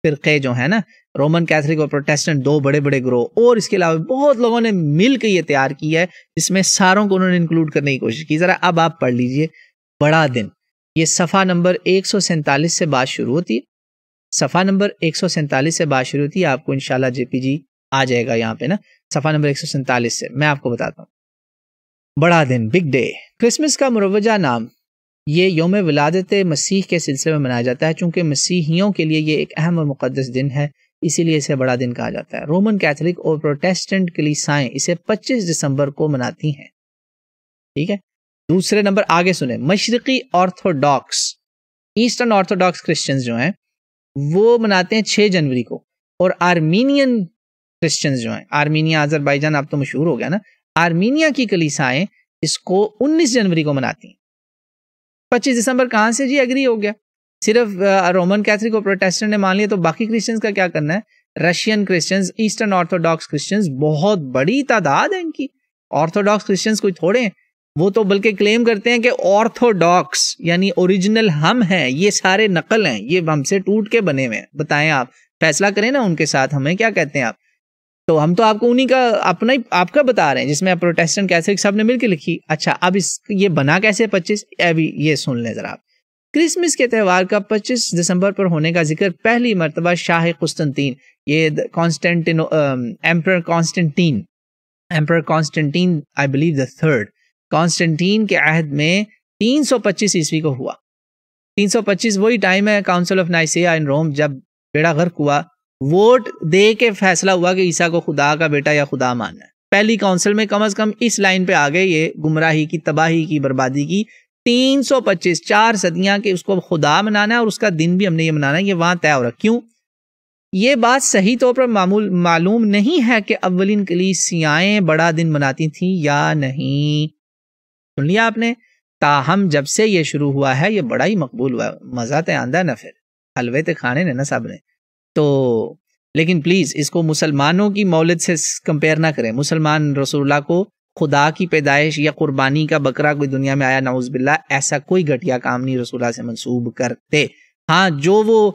فرقے جو ہیں نا, رومن کیتھولک اور پروٹیسٹنٹ, دو بڑے بڑے گروہ, اور اس کے علاوہ بہت لوگوں نے مل کے یہ تیار کیا ہے, جس میں ساروں کو انہوں نے انکلوڈ کرنے کی کوشش کی. ذرا اب آپ پڑھ لیجئے بڑا دن. یہ صفحہ نمبر 147 سے بات شروع ہوتی ہے. صفحہ نمبر 147 سے بات شروع ہوتی ہے. آپ کو انشاءاللہ جے پی جی آ جائے گا یہاں پہ نا, صفحہ نمبر 147 سے. میں آپ کو بتاتا ہوں. بڑا دن, بگ ڈے. کرسمس کا مروجہ نام یہ یوم ولادت مسیح کے سلسلے میں منایا جاتا ہے, چونکہ مسیحیوں کے لیے یہ ایک اہم اور مقدس دن ہے, اسی لیے اسے بڑا دن کہا جاتا ہے. رومن کیتھولک اور پروٹیسٹنٹ کلیسائیں اسے 25 دسمبر کو مناتی ہیں. ٹھیک ہے. دوسرے نمبر آگے سنیں, مشرقی آرتھوڈاکس, ایسٹرن آرتھوڈاکس کرسچنز جو ہیں وہ مناتے ہیں 6 جنوری کو. اور آرمینین کرسچنز جو ہیں، آرمینیا آذربائیجان اب تو مشہور ہو گیا نا، آرمینیا کی کلیسائیں اس کو 19 جنوری کو مناتی ہیں. 25 دسمبر کہاں سے جی ایگری ہو گیا؟ صرف رومن کیتھولک اور پروٹیسٹنٹ نے مان لیا تو باقی کرسچنز کا کیا کرنا ہے؟ Russian Christians, eastern orthodox Christians, بہت بڑی تعداد ہے ان کی. آرتھوڈاکس کرسچنز کوئی تھوڑے ہیں، وہ تو بلکہ کلیم کرتے ہیں کہ آرتھوڈاکس یعنی اوریجنل ہم ہیں، یہ سارے نقل ہیں، یہ ہم سے ٹوٹ کے بنے ہوئے ہیں. بتائیں آپ فیصلہ کریں نا ان کے ساتھ، ہمیں کیا کہتے ہیں آپ؟ تو ہم تو آپ کو انہی کا اپنا ہی آپ کا بتا رہے ہیں جس میں پروٹیسٹنٹ کیتھولک سب نے مل کے لکھی. اچھا اب یہ بنا کیسے 25؟ ابھی یہ سن لیں ذرا آپ. کرسمس کے تہوار کا 25 دسمبر پر ہونے کا ذکر پہلی مرتبہ شاہ قسطنطین، یہ emperor Constantine I believe the third، Constantine کے عہد میں 325 عیسوی کو ہوا. 325 وہی ٹائم ہے کاؤنسل آف نائسیا ان روم، جب بیڑا غرق ہوا، ووٹ دے کے فیصلہ ہوا کہ عیسیٰ کو خدا کا بیٹا یا خدا ماننا ہے. پہلی کاؤنسل میں کم از کم اس لائن پہ آ گئے، یہ گمراہی کی، تباہی کی، بربادی کی. 325 4 صدیاں کہ اس کو خدا منانا ہے اور اس کا دن بھی ہم نے یہ منانا ہے، یہ وہاں طے ہو رہا. کیوں؟ یہ بات صحیح طور پر معلوم نہیں ہے کہ اولین کلیسیائیں بڑا دن مناتی تھیں یا نہیں. سن لیا آپ نے؟ تاہم جب سے یہ شروع ہوا ہے یہ بڑا ہی مقبول ہوا ہے. مزہ تے آندہ نا، پھر حلوے تے کھانے نے نا سب نے. تو لیکن پلیز اس کو مسلمانوں کی مولد سے کمپیئر نہ کریں. مسلمان رسول اللہ کو خدا کی پیدائش یا قربانی کا بکرا کوئی دنیا میں آیا، نعوذ باللہ، ایسا کوئی گھٹیا کام نہیں رسول اللہ سے منسوب کرتے. ہاں جو وہ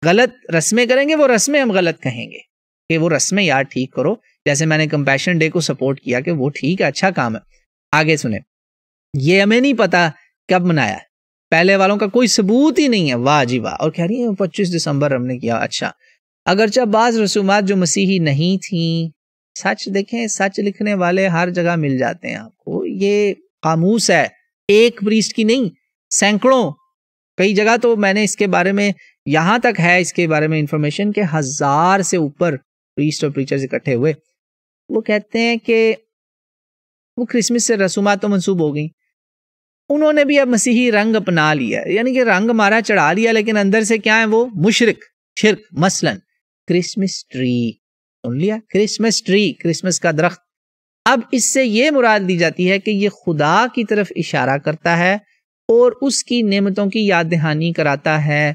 غلط رسمیں کریں گے وہ رسمیں ہم غلط کہیں گے کہ وہ رسمیں یار ٹھیک کرو. جیسے میں نے کمپیشن ڈے کو سپورٹ کیا کہ وہ ٹھیک ہے، اچھا کام ہے. آگے سنیں، یہ ہمیں نہیں پتا کب منایا ہے، پہلے والوں کا کوئی ثبوت ہی نہیں ہے. واہ جی واہ. اور کہہ رہی ہیں 25 دسمبر ہم نے کیا. اچھا، اگرچہ بعض رسومات جو مسیحی نہیں تھیں، سچ دیکھیں، سچ لکھنے والے ہر جگہ مل جاتے ہیں آپ کو. یہ قاموس ہے، ایک پریسٹ کی نہیں، سینکڑوں. کئی جگہ تو میں نے اس کے بارے میں، یہاں تک ہے اس کے بارے میں انفارمیشن کہ 1000 سے اوپر پریسٹ اور پریچرز اکٹھے ہوئے. وہ کہتے ہیں کہ وہ کرسمس سے رسومات تو منسوب ہو گئیں، انہوں نے بھی اب مسیحی رنگ اپنا لیا، یعنی کہ رنگ ہمارا چڑھا لیا، لیکن اندر سے کیا ہے وہ مشرک، شرک. مثلا کرسمس ٹری، سن لیا، کرسمس ٹری، کرسمس کا درخت. اب اس سے یہ مراد دی جاتی ہے کہ یہ خدا کی طرف اشارہ کرتا ہے اور اس کی نعمتوں کی یاد دہانی کراتا ہے.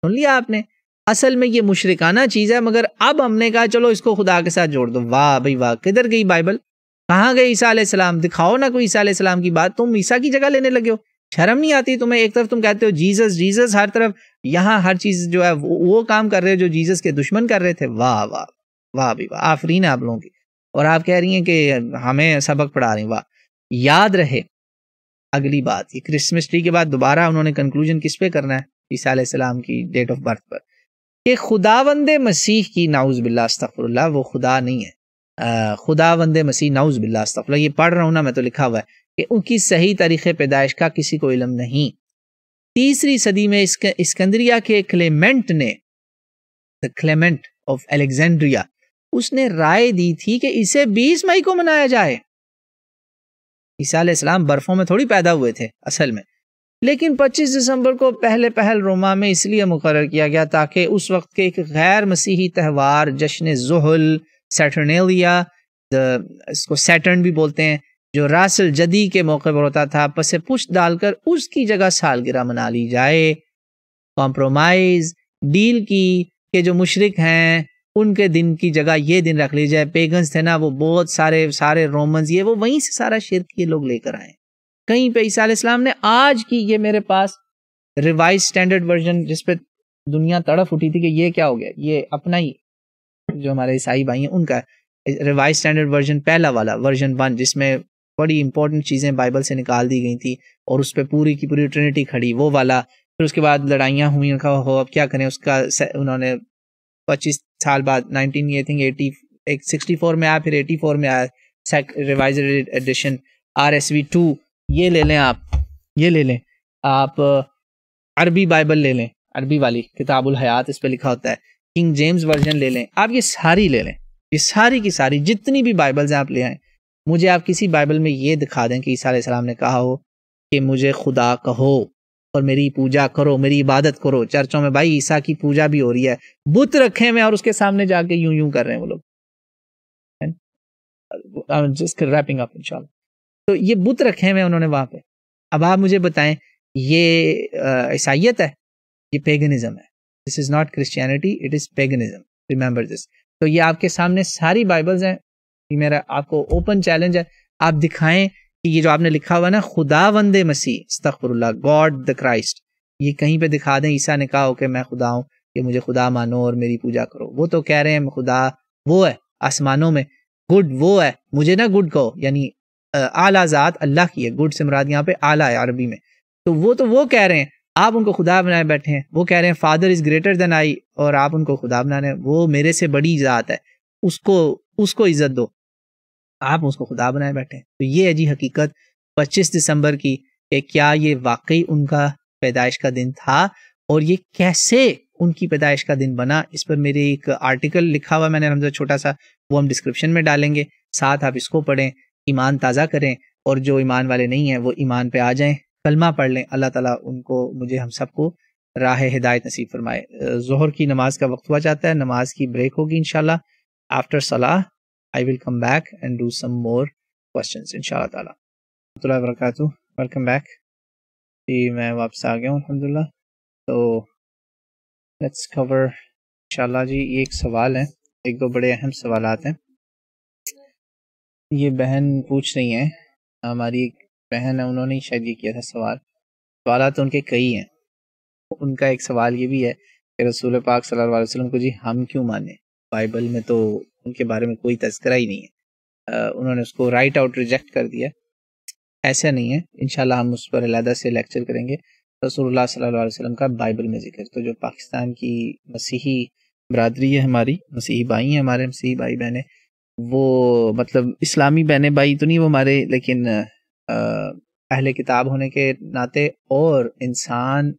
سن لیا آپ نے؟ اصل میں یہ مشرکانہ چیز ہے، مگر اب ہم نے کہا چلو اس کو خدا کے ساتھ جوڑ دو. واہ بھائی واہ. کدھر گئی بائبل؟ کہاں گئے عیسیٰ علیہ السلام؟ دکھاؤ نا کوئی عیسیٰ علیہ السلام کی بات. تم عیسیٰ کی جگہ لینے لگے ہو، شرم نہیں آتی تمہیں؟ ایک طرف تم کہتے ہو جیزس جیزس، ہر طرف یہاں ہر چیز جو ہے وہ کام کر رہے ہو جو جیزس کے دشمن کر رہے تھے. واہ واہ واہ بھی واہ. آفرین ہے آپ لوگوں کی. اور آپ کہہ رہی ہیں کہ ہمیں سبق پڑھا رہی ہیں. واہ. یاد رہے اگلی بات، یہ کرسمس ٹری کے بعد دوبارہ انہوں نے کنکلوژن کس پہ کرنا ہے؟ عیسیٰ علیہ السلام کی ڈیٹ آف برتھ پر، کہ خداوند مسیح کی، نعوذ باللہ استغفر اللہ، وہ خدا نہیں ہے. خداوند مسیح، نعوذ باللہ استغفر اللہ، یہ پڑھ رہا ہوں نا میں تو لکھا ہوا ہے کہ ان کی صحیح تاریخ پیدائش کا کسی کو علم نہیں. 3 صدی میں اسکندریہ کے کلیمنٹ نے، کلیمنٹ آف الیگزینڈریا، اس نے رائے دی تھی کہ اسے 20 مئی کو منایا جائے. عیسیٰ علیہ السلام برفوں میں تھوڑی پیدا ہوئے تھے اصل میں، لیکن 25 دسمبر کو پہل روما میں اس لیے مقرر کیا گیا تاکہ اس وقت کے ایک غیر مسیحی تہوار جشن زحل، سیٹرنیلیا، اس کو سیٹرن بھی بولتے ہیں، جو راس الجدی کے موقع پر ہوتا تھا، پس پشت ڈال کر اس کی جگہ سالگرہ منا لی جائے. کمپرومائز ڈیل کی کہ جو مشرک ہیں ان کے دن کی جگہ یہ دن رکھ لی جائے. پیگنز تھے نا وہ بہت سارے رومنز، یہ وہ وہیں سے سارا شرک یہ لوگ لے کر آئے. کہیں پہ عیسیٰ علیہ السلام نے آج کی، یہ میرے پاس ریوائز سٹینڈرڈ ورژن جس پہ دنیا تڑف اٹھی تھی کہ یہ کیا ہو گیا، یہ اپنا ہی جو ہمارے عیسائی بھائی ہیں ان کا ریوائز سٹینڈرڈ ورژن، پہلا والا ورژن 1، جس میں بڑی امپورٹنٹ چیزیں بائبل سے نکال دی گئی تھی اور اس پہ پوری کی پوری ٹرینٹی کھڑی، وہ والا. پھر اس کے بعد لڑائیاں ہوئیں، اب کیا کریں، اس کا انہوں نے 25 سال بعد 1964 میں آیا، پھر 84 میں آیا ریوائزڈ ایڈیشن RSV2. یہ لے لیں آپ، یہ لے لیں آپ، عربی بائبل لے لیں، عربی والی کتاب الحیات اس پہ لکھا ہوتا ہے. کنگ جیمز ورژن لے لیں آپ، یہ ساری لے لیں، یہ ساری کی ساری جتنی بھی بائبلز ہیں آپ لے آئیں. مجھے آپ کسی بائبل میں یہ دکھا دیں کہ عیسیٰ علیہ السلام نے کہا ہو کہ مجھے خدا کہو. اور میری پوجا کرو، میری عبادت کرو. چرچوں میں بھائی عیسیٰ کی پوجا بھی ہو رہی ہے، بت رکھے ہوئے اور اس کے سامنے جا کے یوں یوں کر رہے ہیں وہ لوگ. جسٹ ریپنگ اپ انشاءاللہ. تو یہ بت رکھے ہوئے انہوں نے وہاں پہ. اب آپ مجھے بتائیں یہ عیسائیت ہے؟ یہ پیگنزم ہے. This is not Christianity, it is paganism. Remember this. تو یہ آپ کے سامنے ساری بائبلز ہیں. یہ میرا آپ کو اوپن چیلنج ہے، آپ دکھائیں کہ یہ جو آپ نے لکھا ہوا نا خداوند مسیح، استغفر اللہ، گاڈ دا کرائسٹ، یہ کہیں پہ دکھا دیں عیسیٰ نے کہا ہو کہ میں خدا ہوں، کہ مجھے خدا مانو اور میری پوجا کرو. وہ تو کہہ رہے ہیں خدا وہ ہے آسمانوں میں، گڈ وہ ہے، مجھے نہ گڈ کہو، یعنی اعلیٰ ذات اللہ کی ہے. گڈ سے مراد یہاں پہ اعلیٰ ہے عربی میں. تو وہ کہہ رہے ہیں، آپ ان کو خدا بنائے بیٹھے ہیں. وہ کہہ رہے ہیں فادر از گریٹر دین آئی، اور آپ ان کو خدا بنا رہے ہیں. وہ میرے سے بڑی ذات ہے، اس کو عزت دو، آپ اس کو خدا بنائے بیٹھے ہیں. تو یہ ہے جی حقیقت 25 دسمبر کی، کہ کیا یہ واقعی ان کا پیدائش کا دن تھا، اور یہ کیسے ان کی پیدائش کا دن بنا. اس پر میرے ایک آرٹیکل لکھا ہوا میں نے حمزہ چھوٹا سا، وہ ہم ڈسکرپشن میں ڈالیں گے. ساتھ آپ اس کو پڑھیں، ایمان تازہ کریں، اور جو ایمان والے نہیں ہیں وہ ایمان پہ آ جائیں، کلمہ پڑھ لیں. اللہ تعالیٰ ان کو، مجھے، ہم سب کو راہ ہدایت نصیب فرمائے. ظہر کی نماز کا وقت ہوا جاتا ہے، نماز کی بریک ہوگی انشاءاللہ. آفٹر صلاح I will come back and do some more questions انشاءاللہ تعالیٰ. ورحمۃ اللہ وبرکاتہ. Welcome back. جی میں واپس آ گیا ہوں الحمدللہ. تو لیٹس کور انشاءاللہ. جی یہ ایک سوال ہے، ایک دو بڑے اہم سوالات ہیں. یہ بہن پوچھ رہی ہیں، ہماری ایک بہن ہے، انہوں نے شاید یہ کیا تھا سوال. سوالات ان کے کئی ہیں. ان کا ایک سوال یہ بھی ہے کہ رسول پاک صلی اللہ علیہ وسلم کو جی ہم کیوں مانیں؟ بائبل میں تو ان کے بارے میں کوئی تذکرہ ہی نہیں ہے. انہوں نے اس کو رائٹ آؤٹ ریجیکٹ کر دیا. ایسا نہیں ہے، انشاءاللہ ہم اس پر علیحدہ سے لیکچر کریں گے. رسول اللہ صلی اللہ علیہ وسلم کا بائبل میں ذکر. تو جو پاکستان کی مسیحی برادری ہے ہماری، مسیحی بھائی ہیں ہمارے، مسیحی بھائی بہنیں، وہ مطلب اسلامی بہنیں بھائی تو نہیں وہ ہمارے، لیکن اہل کتاب ہونے کے ناطے اور انسان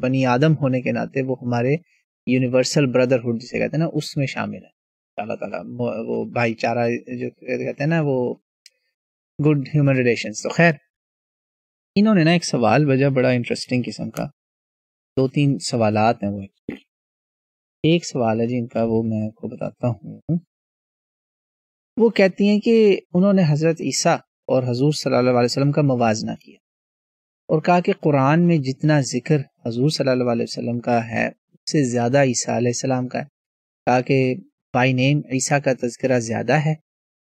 بنی آدم ہونے کے ناطے وہ ہمارے یونیورسل بردرہڈ جسے کہتے ہیں نا، اس میں شامل ہے. اللہ تعالیٰ وہ بھائی چارہ جو کہتے ہیں نا، وہ گڈ ہیومن ریلیشنز. تو خیر انہوں نے نا ایک سوال بھیجا بڑا انٹرسٹنگ قسم کا. 2-3 سوالات ہیں وہ. ایک سوال ہے جی ان کا، وہ میں آپ کو بتاتا ہوں. وہ کہتی ہیں کہ انہوں نے حضرت عیسیٰ اور حضور صلی اللہ علیہ وسلم کا موازنہ کیا اور کہا کہ قرآن میں جتنا ذکر حضور صلی اللہ علیہ وسلم کا ہے اس سے زیادہ عیسیٰ علیہ السلام کا ہے. کہا کہ بائی نیم عیسیٰ کا تذکرہ زیادہ ہے،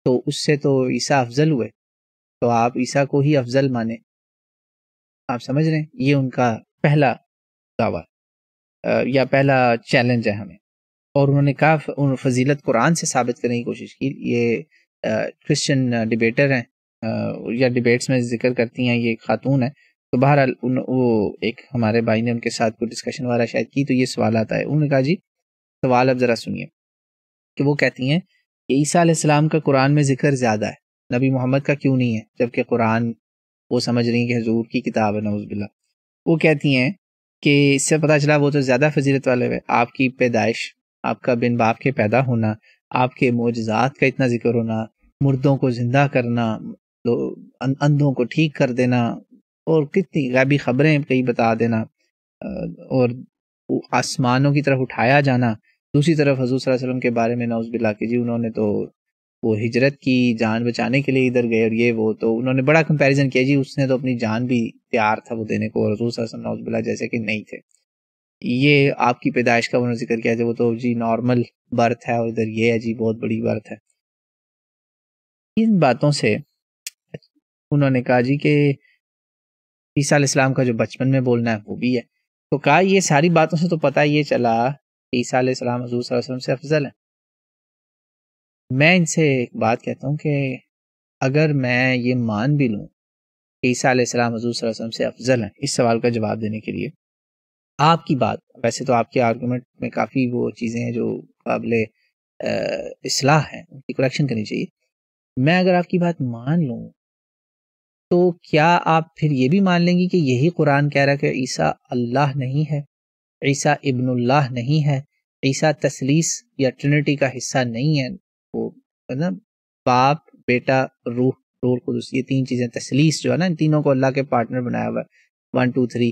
تو اس سے تو عیسیٰ افضل ہوئے، تو آپ عیسیٰ کو ہی افضل مانیں. آپ سمجھ رہے ہیں، یہ ان کا پہلا دعویٰ یا پہلا چیلنج ہے ہمیں. اور انہوں نے کہا فضیلت قرآن سے ثابت کرنے کی کوشش کی. یہ کرسچن ڈیبیٹر ہیں یا ڈیبیٹس میں ذکر کرتی ہیں، یہ ایک خاتون ہے. تو بہرحال وہ ایک ہمارے بھائی نے ان کے ساتھ کوئی ڈسکشن والا شاید کی، تو یہ سوال آتا ہے. انہوں نے کہا جی سوال اب ذرا سنیے، کہ وہ کہتی ہیں کہ عیسیٰ علیہ السلام کا قرآن میں ذکر زیادہ ہے، نبی محمد کا کیوں نہیں ہے، جبکہ قرآن وہ سمجھ رہی ہیں کہ حضور کی کتاب ہے، نعوذ باللہ. وہ کہتی ہیں کہ اس سے پتہ چلا وہ تو زیادہ فضیلت والے ہوئے. آپ کی پیدائش، آپ کا بن باپ کے پیدا ہونا، آپ کے معجزات کا اتنا ذکر ہونا، مردوں کو زندہ کرنا، اندھوں کو ٹھیک کر دینا، اور کتنی غیبی خبریں کئی بتا دینا، اور آسمانوں کی طرف اٹھایا جانا. دوسری طرف حضور صلی اللہ علیہ وسلم کے بارے میں نعوذ باللہ کہ جی انہوں نے تو وہ ہجرت کی، جان بچانے کے لیے ادھر گئے، اور یہ وہ، تو انہوں نے بڑا کمپیریزن کیا جی اس نے تو اپنی جان بھی تیار تھا وہ دینے کو، اور حضور صلی اللہ علیہ وسلم نعوذ باللہ جیسے کہ نہیں تھے. یہ آپ کی پیدائش کا انہوں نے ذکر کیا تھا، وہ تو جی نارمل برتھ ہے، اور ادھر یہ ہے جی بہت بڑی برتھ ہے. ان باتوں سے انہوں نے کہا جی کہ عیسیٰ علیہ السلام کا جو بچپن میں بولنا ہے وہ بھی ہے. تو کہا یہ ساری باتوں سے تو پتہ یہ چلا کہ عیسیٰ علیہ السلام حضور صلی اللہ علیہ وسلم سے افضل ہیں. میں ان سے ایک بات کہتا ہوں کہ اگر میں یہ مان بھی لوں کہ عیسیٰ علیہ السلام حضور صلی اللہ علیہ وسلم سے افضل ہیں، اس سوال کا جواب دینے کے لیے آپ کی بات، ویسے تو آپ کے آرگومنٹ میں کافی وہ چیزیں ہیں جو قابل اصلاح ہیں، ان کی کریکشن کرنی چاہیے. میں اگر آپ کی بات مان لوں تو کیا آپ پھر یہ بھی مان لیں گی کہ یہی قرآن کہہ رہا ہے کہ عیسیٰ اللہ نہیں ہے، عیسیٰ ابن اللہ نہیں ہے، عیسیٰ تثلیث یا ٹرینٹی کا حصہ نہیں ہے، وہ نا باپ، بیٹا، روح القدس، یہ 3 چیزیں، تثلیث جو ہے نا ان تینوں کو اللہ کے پارٹنر بنایا ہوا ہے. 1 2 3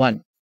1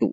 2।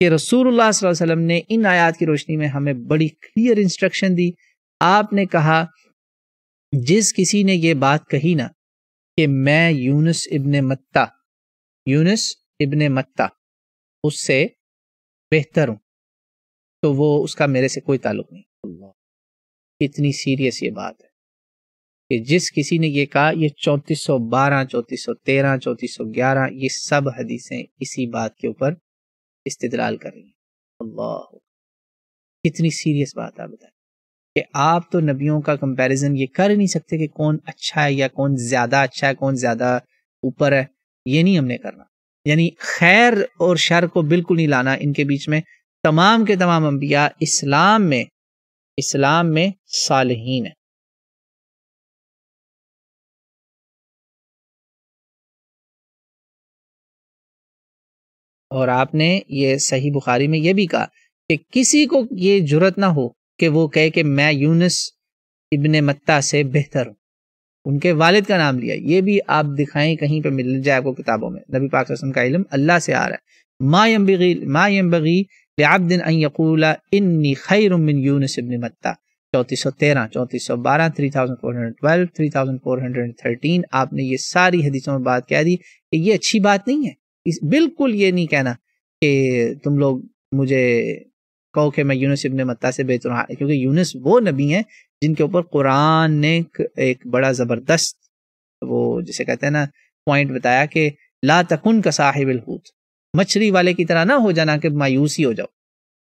کہ رسول اللہ صلی اللہ علیہ وسلم نے ان آیات کی روشنی میں ہمیں بڑی کلیئر انسٹرکشن دی. آپ نے کہا جس کسی نے یہ بات کہی نا کہ میں یونس ابن متہ اس سے بہتر ہوں، تو وہ اس کا میرے سے کوئی تعلق نہیں. اللہ، اتنی سیریس یہ بات ہے کہ جس کسی نے یہ کہا، یہ 3412 3413 3411 یہ سب حدیثیں اسی بات کے اوپر استدلال کر رہی ہیں. اللہ، کتنی سیریس بات ہے. بتائیں کہ آپ تو نبیوں کا کمپیریزن یہ کر ہی نہیں سکتے کہ کون اچھا ہے یا کون زیادہ اچھا ہے، کون زیادہ اوپر ہے. یہ نہیں ہم نے کرنا. یعنی خیر اور شر کو بالکل نہیں لانا ان کے بیچ میں. تمام کے تمام انبیاء اسلام میں صالحین ہیں. اور آپ نے یہ صحیح بخاری میں یہ بھی کہا کہ کسی کو یہ جرت نہ ہو کہ وہ کہے کہ میں یونس ابن متہ سے بہتر ہوں. ان کے والد کا نام لیا. یہ بھی آپ دکھائیں کہیں پہ مل جائے آپ کو کتابوں میں. نبی پاک صلی اللہ علیہ وسلم کا علم اللہ سے آ رہا ہے. ما ينبغي لعبد ان يقول انی خیر من یونس ابن متہ 3413 3412 3412 3413. آپ نے یہ ساری حدیثوں میں بات کہہ دی کہ یہ اچھی بات نہیں ہے. بالکل یہ نہیں کہنا کہ تم لوگ مجھے کہو کہ میں یونس ابن متہ سے بہتر ہوں، کیونکہ یونس وہ نبی ہیں جن کے اوپر قرآن نے ایک بڑا زبردست وہ جسے کہتے ہیں نا پوائنٹ بتایا کہ لا تکن کا صاحب الحوت، مچھلی والے کی طرح نہ ہو جانا کہ مایوسی ہو جاؤ.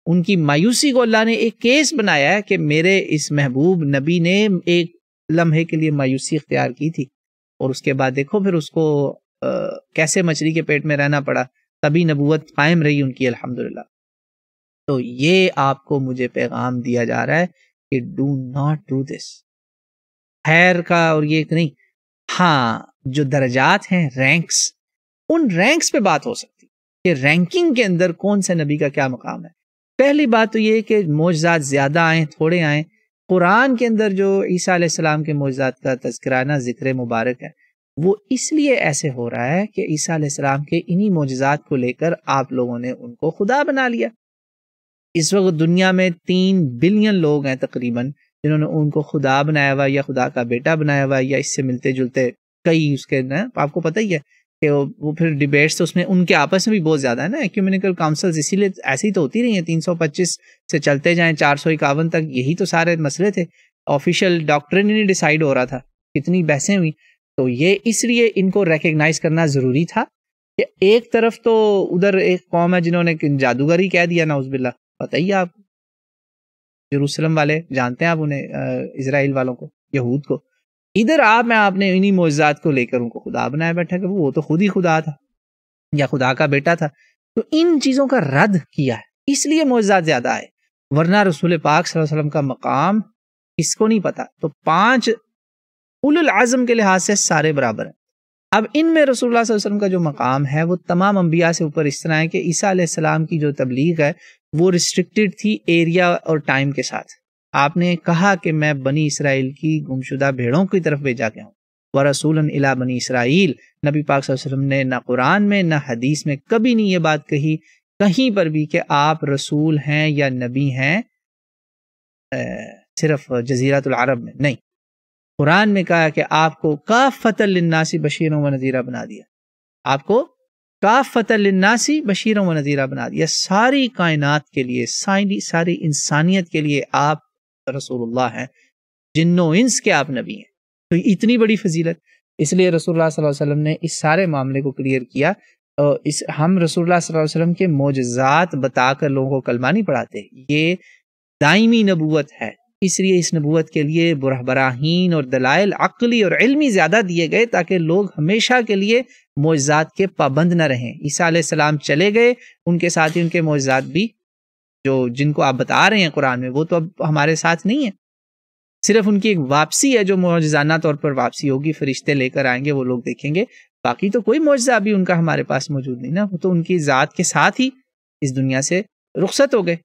ان کی مایوسی کو اللہ نے ایک کیس بنایا ہے کہ میرے اس محبوب نبی نے ایک لمحے کے لیے مایوسی اختیار کی تھی، اور اس کے بعد دیکھو پھر اس کو کیسے مچھلی کے پیٹ میں رہنا پڑا، تبھی نبوت قائم رہی ان کی الحمدللہ. تو یہ آپ کو مجھے پیغام دیا جا رہا ہے کہ ڈو ناٹ ڈو دس. خیر کا اور یہ نہیں، ہاں جو درجات ہیں رینکس، ان رینکس پہ بات ہو سکتی کہ رینکنگ کے اندر کون سے نبی کا کیا مقام ہے. پہلی بات تو یہ کہ معجزات زیادہ آئیں تھوڑے آئیں، قرآن کے اندر جو عیسیٰ علیہ السلام کے معجزات کا تذکرانہ ذکر مبارک ہے وہ اس لیے ایسے ہو رہا ہے کہ عیسیٰ علیہ السلام کے انہی معجزات کو لے کر آپ لوگوں نے ان کو خدا بنا لیا. اس وقت دنیا میں 3 بلین لوگ ہیں تقریباً جنہوں نے ان کو خدا بنایا ہوا یا خدا کا بیٹا بنایا ہوا یا اس سے ملتے جلتے کئی اس کے نا آپ کو پتہ ہی ہے کہ وہ پھر ڈیبیٹس تو اس میں ان کے آپس میں بھی بہت زیادہ ہے نا. ایکومینیکل کاؤنسلز اسی لیے ایسی تو ہوتی رہی ہیں، 325 سے چلتے جائیں 451 تک، یہی تو سارے مسئلے تھے. آفیشیل ڈاکٹرن ہی نہیں ڈیسائیڈ ہو رہا تھا، کتنی بحثیں ہوئی. تو یہ اس لیے ان کو ریکگنائز کرنا ضروری تھا کہ ایک طرف تو ادھر ایک قوم ہے جنہوں نے جادوگری کہہ دیا نعوذ باللہ، پتہ ہی آپ یروشلم والے جانتے ہیں آپ انہیں، اسرائیل والوں کو، یہود کو. ادھر آپ نے انہی معجزات کو لے کر ان کو خدا بنایا بیٹھا کہ وہ تو خود ہی خدا تھا یا خدا کا بیٹا تھا. تو ان چیزوں کا رد کیا ہے، اس لیے معجزات زیادہ آئے، ورنہ رسول پاک صلی اللہ علیہ وسلم کا مقام کس کو نہیں پتا. تو 5 اولو العزم کے لحاظ سے سارے برابر ہیں. اب ان میں رسول اللہ صلی اللہ علیہ وسلم کا جو مقام ہے وہ تمام انبیاء سے اوپر اس طرح ہے کہ عیسیٰ علیہ السلام کی جو تبلیغ ہے وہ ریسٹرکٹڈ تھی ایریا اور ٹائم کے ساتھ. آپ نے کہا کہ میں بنی اسرائیل کی گمشدہ بھیڑوں کی طرف بھیجا گیا ہوں. وَرَسُولًا إِلَىٰ بَنِي اسرائیل، نبی پاک صلی اللہ علیہ وسلم نے نہ قرآن میں نہ حدیث میں کبھی نہیں یہ بات کہی کہیں پر بھی کہ آپ رسول ہیں یا نبی ہیں صرف جزیرۃ العرب میں. نہیں، قرآن میں کہا کہ آپ کو کافۃ للناس بشیرا و نذیرا بنا دیا. آپ کو کافۃ للناس بشیرا و نذیرا بنا دیا، ساری کائنات کے لیے، ساری انسانیت کے لیے آپ رسول اللہ ہیں، جن و انس کے آپ نبی ہیں. تو اتنی بڑی فضیلت، اس لیے رسول اللہ صلی اللہ علیہ وسلم نے اس سارے معاملے کو کلیئر کیا. ہم رسول اللہ صلی اللہ علیہ وسلم کے معجزات بتا کر لوگوں کو کلمہ نہیں پڑھاتے، یہ دائمی نبوت ہے. اس لیے اس نبوت کے لیے براہین اور دلائل عقلی اور علمی زیادہ دیے گئے تاکہ لوگ ہمیشہ کے لیے معجزات کے پابند نہ رہیں. عیسیٰ علیہ السلام چلے گئے، ان کے ساتھ ہی ان کے معجزات بھی جن کو آپ بتا رہے ہیں قرآن میں وہ تو اب ہمارے ساتھ نہیں ہیں. صرف ان کی ایک واپسی ہے جو معجزانہ طور پر واپسی ہوگی، فرشتے لے کر آئیں گے، وہ لوگ دیکھیں گے. باقی تو کوئی معجزہ ابھی ان کا ہمارے پاس موجود نہیں نا. وہ تو ان کی ذات کے ساتھ ہی اس دنیا سے رخصت ہو گئے،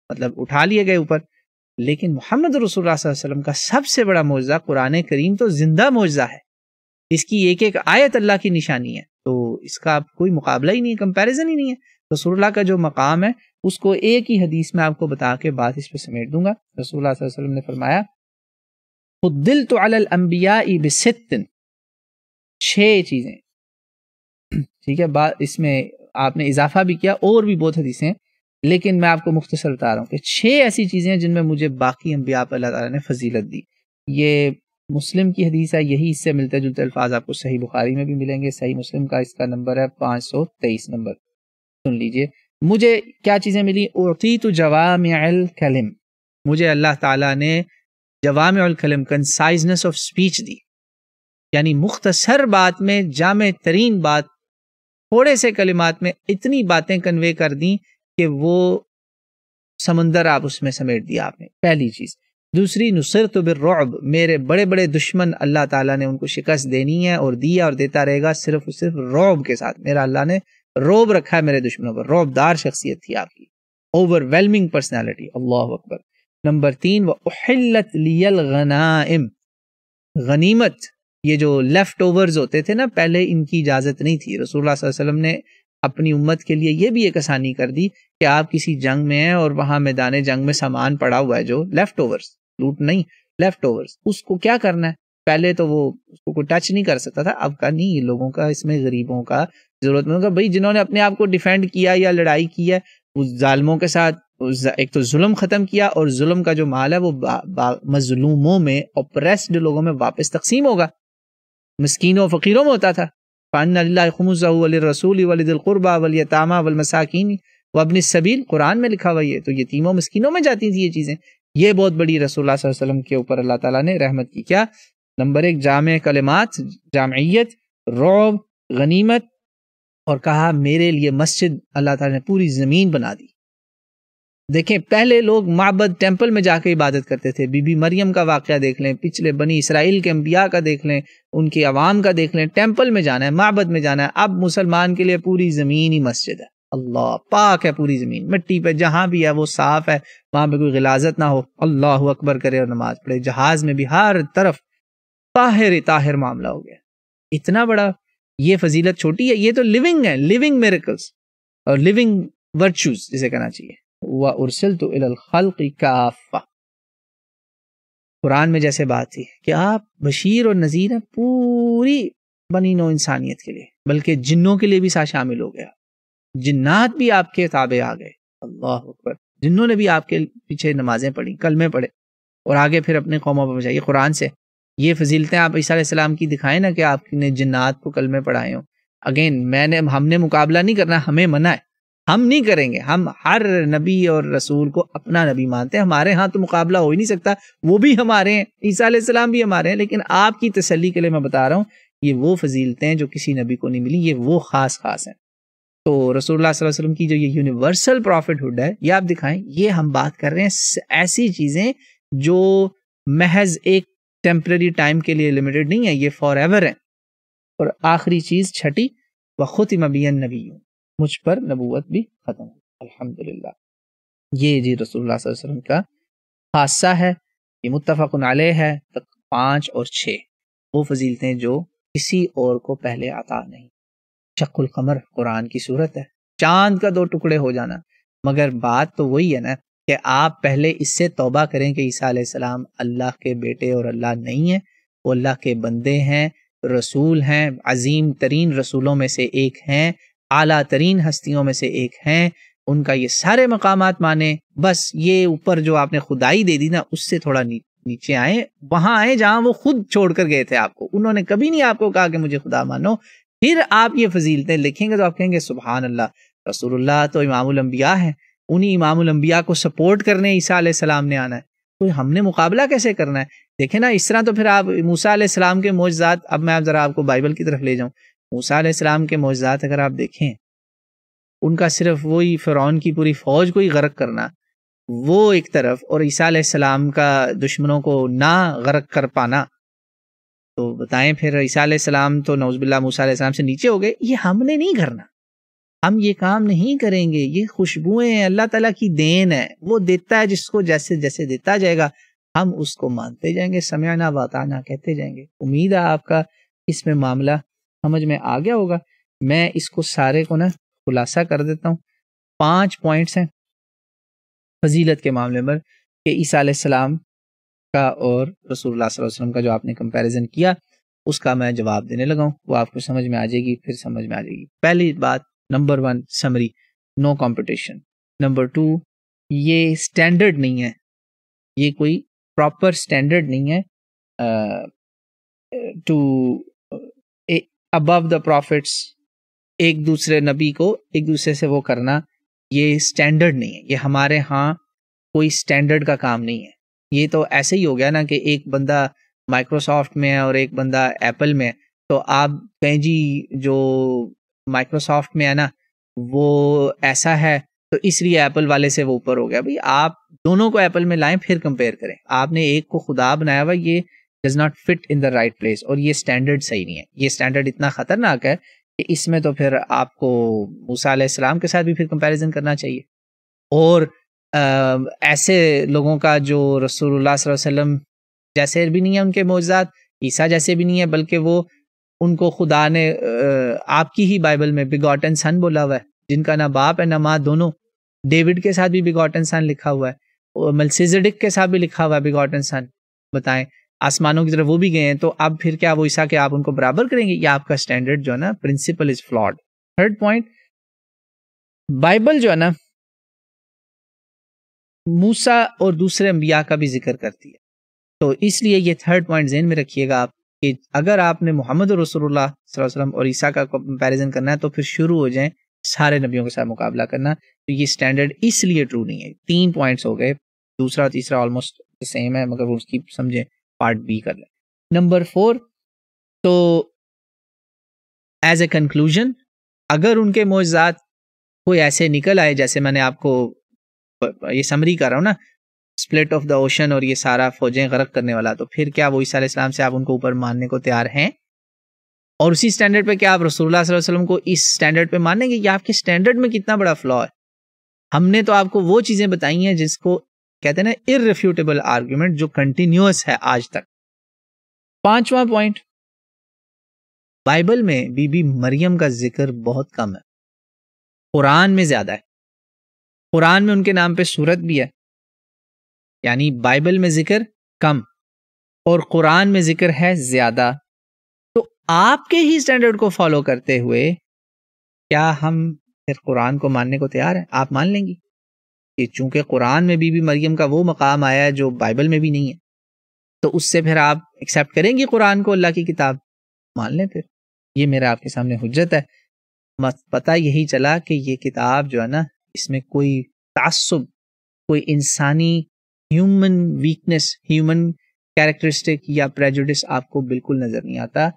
مطلب اٹھا لیے گئے اوپر. لیکن محمد رسول اللہ صلی اللہ علیہ وسلم کا سب سے بڑا معجزہ قرآن کریم تو زندہ معجزہ ہے، اس کی ایک ایک آیت اللہ کی نشانی ہے. تو اس کا کوئی مقابلہ ہی نہیں ہے، کمپیریزن ہی نہیں ہے. رسول اللہ کا جو مقام ہے اس کو ایک ہی حدیث میں آپ کو بتا کے بات اس پہ سمیٹ دوں گا۔ رسول اللہ صلی اللہ علیہ وسلم نے فرمایا فضلت علی الانبیاء بست، 6 چیزیں، ٹھیک ہے، اس میں آپ نے اضافہ بھی کیا، اور بھی بہت حدیثیں، لیکن میں آپ کو مختصر بتا رہا ہوں کہ 6 ایسی چیزیں ہیں جن میں مجھے باقی انبیاء پر اللہ تعالیٰ نے فضیلت دی۔ یہ مسلم کی حدیث ہے، یہی اس سے ملتے جلتے الفاظ آپ کو صحیح بخاری میں بھی ملیں گے، صحیح مسلم کا اس کا نمبر ہے 523 نمبر، سن لیجئے۔ مجھے کیا چیزیں ملی؟ اعطیت جوامع الکلم، مجھے اللہ تعالیٰ نے جوامع الکلم، کنسائزنس آف سپیچ دی، یعنی مختصر بات میں جامع ترین بات، تھوڑے سے کلمات میں اتنی باتیں کنوے کر دیں کہ وہ سمندر آپ اس میں سمیٹ دیا آپ نے، پہلی چیز۔ دوسری، نصرت بالرعب، میرے بڑے بڑے دشمن اللہ تعالیٰ نے ان کو شکست دینی ہے اور دیا اور دیتا رہے گا صرف رعب کے ساتھ۔ میرا اللہ نے رعب رکھا ہے میرے دشمنوں پر، رعب دار شخصیت تھی آپ کی، اوور ویلمنگ پرسنالٹی، اللہ اکبر۔ نمبر 3، وَأُحِلَّتْ لِيَ الْغَنَائِمْ، غنیمت، یہ جو لیفٹ اوورز ہوتے تھے نا، پہلے ان کی اجازت نہیں تھی، رسول اللہ صلی اللہ علیہ وسلم نے اپنی امت کے لیے یہ بھی ایک آسانی کر دی کہ آپ کسی جنگ میں ہیں اور وہاں میدان جنگ میں سامان پڑا ہوا ہے، جو لیفٹ اوورز، لوٹ نہیں، لیفٹ اوورز، اس کو کیا کرنا ہے؟ پہلے تو وہ اس کو کوئی ٹچ نہیں کر سکتا تھا، اب کا نہیں، لوگوں کا اس میں غریبوں کا، ضرورت مندوں کا، بھائی جنہوں نے اپنے آپ کو ڈیفینڈ کیا یا لڑائی کی ہے، اس ظالموں کے ساتھ ایک تو ظلم ختم کیا، اور ظلم کا جو مال ہے وہ مظلوموں میں، اوپریسڈ لوگوں میں واپس تقسیم ہوگا، مسکینوں فقیروں میں ہوتا تھا۔ فَأَنَّ لِلَّهِ خُمُسَهُ وَلِلرَّسُولِ وَلِذِي الْقُرْبَى وَالْيَتَامَى وَالْمَسَاكِينِ وَابْنِ السَّبِيلِ، قرآن میں لکھا ہوا، یہ تو یتیموں مسکینوں میں جاتی تھی یہ چیزیں۔ یہ بہت بڑی رسول اللہ صلی اللہ علیہ وسلم کے اوپر اللہ تعالیٰ نے رحمت کی۔ کیا؟ نمبر 1، جامع کلمات، جامعیت، رعب، غنیمت، اور کہا میرے لیے مسجد اللہ تعالیٰ نے پوری زمین بنا دی۔ دیکھیں پہلے لوگ معبد ٹیمپل میں جا کے عبادت کرتے تھے، بی بی مریم کا واقعہ دیکھ لیں، پچھلے بنی اسرائیل کے انبیاء کا دیکھ لیں، ان کے عوام کا دیکھ لیں، ٹیمپل میں جانا ہے، معبد میں جانا ہے۔ اب مسلمان کے لیے پوری زمین ہی مسجد ہے، اللہ پاک ہے، پوری زمین مٹی پہ جہاں بھی ہے وہ صاف ہے، وہاں پہ کوئی غلاظت نہ ہو، اللہ اکبر کرے اور نماز پڑھے۔ جہاز میں بھی ہر طرف طاہر طاہر معاملہ ہو گیا، اتنا بڑا، یہ فضیلت چھوٹی ہے، یہ تو لیونگ ہے، لیونگ میریکلز اور لیونگ ورچوز جسے کہنا چاہیے۔ وَأُرْسِلْتُ إِلَى الْخَلْقِ كَافَّةً، قرآن میں جیسے بات تھی کہ آپ بشیر اور نذیر ہیں پوری بنی نو انسانیت کے لیے، بلکہ جنوں کے لیے بھی ساتھ شامل ہو گیا، جنات بھی آپ کے تابع آ گئے، اللہ اکبر، جنوں نے بھی آپ کے پیچھے نمازیں پڑھی، کلمے پڑھے، اور آگے پھر اپنے قوموں پر بچائیے۔ قرآن سے یہ فضیلتیں آپ عیسیٰ علیہ السلام کی دکھائیں نا کہ آپ نے جنات کو کلمے پڑھائے ہوں۔ اگین ہم نے مقابلہ نہیں کرنا، ہمیں منع ہے، ہم نہیں کریں گے، ہم ہر نبی اور رسول کو اپنا نبی مانتے ہیں، ہمارے ہاں تو مقابلہ ہو ہی نہیں سکتا، وہ بھی ہمارے ہیں، عیسیٰ علیہ السلام بھی ہمارے ہیں، لیکن آپ کی تسلی کے لیے میں بتا رہا ہوں یہ وہ فضیلتیں ہیں جو کسی نبی کو نہیں ملی، یہ وہ خاص ہیں۔ تو رسول اللہ صلی اللہ علیہ وسلم کی جو یہ یونیورسل پروفٹ ہوڈ ہے، یہ آپ دکھائیں، یہ ہم بات کر رہے ہیں ایسی چیزیں جو محض ایک ٹیمپرری ٹائم کے لیے لمیٹڈ نہیں ہے، یہ فار ایور ہیں۔ اور آخری چیز چھٹی، وختم بی النبی، مجھ پر نبوت بھی ختم ہو، الحمدللہ۔ یہ جی رسول اللہ صلی اللہ علیہ وسلم کا خاصہ ہے، یہ متفق علیہ ہے۔ 5 اور 6 وہ فضیلتیں جو کسی اور کو پہلے عطا نہیں۔ شق القمر قرآن کی صورت ہے، چاند کا 2 ٹکڑے ہو جانا، مگر بات تو وہی ہے نا کہ آپ پہلے اس سے توبہ کریں کہ عیسیٰ علیہ السلام اللہ کے بیٹے اور اللہ نہیں ہیں، وہ اللہ کے بندے ہیں، رسول ہیں، عظیم ترین رسولوں میں سے ایک ہیں، اعلیٰ ترین ہستیوں میں سے ایک ہیں، ان کا یہ سارے مقامات مانیں۔ بس یہ اوپر جو آپ نے خدائی دے دی نا، اس سے تھوڑا نیچے آئیں، وہاں آئیں جہاں وہ خود چھوڑ کر گئے تھے آپ کو، انہوں نے کبھی نہیں آپ کو کہا کہ مجھے خدا مانو۔ پھر آپ یہ فضیلتیں لکھیں گے تو آپ کہیں گے سبحان اللہ، رسول اللہ تو امام الانبیاء ہیں، انہی امام الانبیاء کو سپورٹ کرنے عیسیٰ علیہ السلام نے آنا ہے، تو ہم نے مقابلہ کیسے کرنا ہے؟ دیکھیں نا، اس طرح تو پھر آپ موسیٰ علیہ السلام کے معجزات، اب میں ذرا آپ کو بائبل کی طرف لے جاؤں، موسیٰ علیہ السلام کے معجزات اگر آپ دیکھیں، ان کا صرف وہی فرعون کی پوری فوج کو ہی غرق کرنا، وہ ایک طرف، اور عیسیٰ علیہ السلام کا دشمنوں کو نہ غرق کر پانا، تو بتائیں پھر عیسیٰ علیہ السلام تو نعوذ باللہ موسیٰ علیہ السلام سے نیچے ہو گئے۔ یہ ہم نے نہیں کرنا، ہم یہ کام نہیں کریں گے، یہ خوشبوئیں اللہ تعالیٰ کی دین ہے، وہ دیتا ہے جس کو جیسے جیسے دیتا جائے گا، ہم اس کو مانتے جائیں گے، سمعنا واطعنا کہتے جائیں گے۔ امید ہے آپ کا اس میں معاملہ سمجھ میں آ گیا ہوگا۔ میں اس کو سارے کو نا خلاصہ کر دیتا ہوں، 5 پوائنٹس ہیں فضیلت کے معاملے پر کہ عیسیٰ علیہ السلام کا اور رسول اللہ صلی اللہ علیہ وسلم کا جو آپ نے کمپیریزن کیا اس کا میں جواب دینے لگا ہوں، وہ آپ کو سمجھ میں آ جائے گی، پھر سمجھ میں آ جائے گی۔ پہلی بات، نمبر 1 سمری، نو کمپٹیشن۔ نمبر 2، یہ سٹینڈرڈ نہیں ہے، یہ کوئی پراپر سٹینڈرڈ نہیں ہے ٹو ابو دا پروفٹس، ایک دوسرے نبی کو ایک دوسرے سے وہ کرنا، یہ سٹینڈرڈ نہیں ہے، یہ ہمارے ہاں کوئی سٹینڈرڈ کا کام نہیں ہے۔ یہ تو ایسے ہی ہو گیا نا کہ ایک بندہ مائکروسافٹ میں ہے اور ایک بندہ ایپل میں ہے، تو آپ کہیں جی جو مائکروسافٹ میں ہے نا وہ ایسا ہے تو اس لیے ایپل والے سے وہ اوپر ہو گیا۔ بھئی آپ دونوں کو ایپل میں لائیں پھر کمپیئر کریں، آپ نے ایک کو خدا بنایا ہوا، یہ does not fit in the right place, اور یہ سٹینڈرڈ صحیح نہیں ہے۔ یہ سٹینڈرڈ اتنا خطرناک ہے کہ اس میں تو پھر آپ کو موسیٰ علیہ السلام کے ساتھ بھی پھر کمپیریزن کرنا چاہیے، اور ایسے لوگوں کا جو رسول اللہ صلی اللہ علیہ وسلم جیسے بھی نہیں ہے ان کے معجزات، عیسیٰ جیسے بھی نہیں ہے، بلکہ وہ ان کو خدا نے آپ کی ہی بائبل میں بگاٹن سن بولا ہوا ہے، جن کا نہ باپ ہے نہ ماں دونوں۔ ڈیوڈ کے ساتھ بھی بگاٹن سن لکھا ہوا ہے، اور ملکیزیڈک کے ساتھ بھی لکھا ہوا ہے بگاٹن سن۔ بتائیں آسمانوں کی طرف وہ بھی گئے ہیں، تو اب پھر کیا وہ عیسیٰ کہ آپ ان کو برابر کریں گے؟ یہ آپ کا سٹینڈرڈ جو ہے نا پرنسپل از فلاڈ۔ تھرڈ پوائنٹ، بائبل جو ہے نا موسیٰ اور دوسرے انبیاء کا بھی ذکر کرتی ہے، تو اس لیے یہ تھرڈ پوائنٹ ذہن میں رکھیے گا آپ کہ اگر آپ نے محمد رسول اللہ صلی اللہ علیہ وسلم اور عیسیٰ کا کمپیریزن کرنا ہے تو پھر شروع ہو جائیں سارے نبیوں کے ساتھ مقابلہ کرنا، تو یہ سٹینڈرڈ اس لیے ٹرو نہیں ہے۔ 3 پوائنٹس ہو گئے، دوسرا اور تیسرا آلموسٹ سیم ہے، مگر وہ اس کی سمجھیں پارٹ بی کر لیں۔ نمبر 4، تو ایز اے کنکلوژن اگر ان کے معجزات کوئی ایسے نکل آئے جیسے میں نے آپ کو یہ سمری کر رہا ہوں نا، سپلٹ آف دا اوشن اور یہ سارا فوجیں غرق کرنے والا، تو پھر کیا وہ عیسیٰ علیہ السلام سے آپ ان کو اوپر ماننے کو تیار ہیں؟ اور اسی سٹینڈرڈ پہ کیا آپ رسول اللہ صلی اللہ علیہ وسلم کو اس سٹینڈرڈ پہ مانیں گے؟ یا آپ کے سٹینڈرڈ میں کتنا بڑا فلا ہے؟ ہم نے تو آپ کو وہ چیزیں بتائی ہیں جس کو کہتے ہیں نا irrefutable آرگیومنٹ، جو کنٹینیوس ہے آج تک۔ 5واں پوائنٹ، بائبل میں بی بی مریم کا ذکر بہت کم ہے، قرآن میں زیادہ ہے۔ قرآن میں ان کے نام پہ سورت بھی ہے، یعنی بائبل میں ذکر کم اور قرآن میں ذکر ہے زیادہ۔ تو آپ کے ہی سٹینڈرڈ کو فالو کرتے ہوئے کیا ہم پھر قرآن کو ماننے کو تیار ہیں؟ آپ مان لیں گی کہ چونکہ قرآن میں بی بی مریم کا وہ مقام آیا ہے جو بائبل میں بھی نہیں ہے، تو اس سے پھر آپ ایکسیپٹ کریں گی قرآن کو، اللہ کی کتاب؟ مان لیں پھر، یہ میرا آپ کے سامنے حجت ہے۔ پتہ یہی چلا کہ یہ کتاب جو ہے نا اس میں کوئی تعصب، کوئی انسانی ہیومن ویکنس، ہیومن کیریکٹرسٹک یا پریجوڈس آپ کو بالکل نظر نہیں آتا۔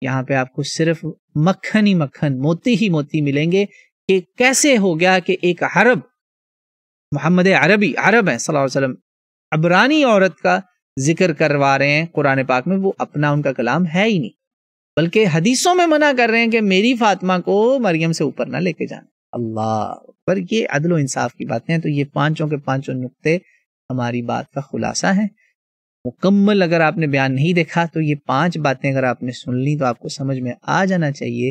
یہاں پہ آپ کو صرف مکھن ہی مکھن، موتی ہی موتی ملیں گے کہ کیسے ہو گیا کہ ایک عرب، محمد عربی، عرب ہیں صلی اللہ علیہ وسلم، عبرانی عورت کا ذکر کروا رہے ہیں قرآن پاک میں، وہ اپنا ان کا کلام ہے ہی نہیں، بلکہ حدیثوں میں منع کر رہے ہیں کہ میری فاطمہ کو مریم سے اوپر نہ لے کے جانا۔ اللہ پر یہ عدل و انصاف کی باتیں ہیں۔ تو یہ پانچوں کے پانچوں نقطے ہماری بات کا خلاصہ ہیں۔ مکمل اگر آپ نے بیان نہیں دیکھا تو یہ 5 باتیں اگر آپ نے سن لی تو آپ کو سمجھ میں آ جانا چاہیے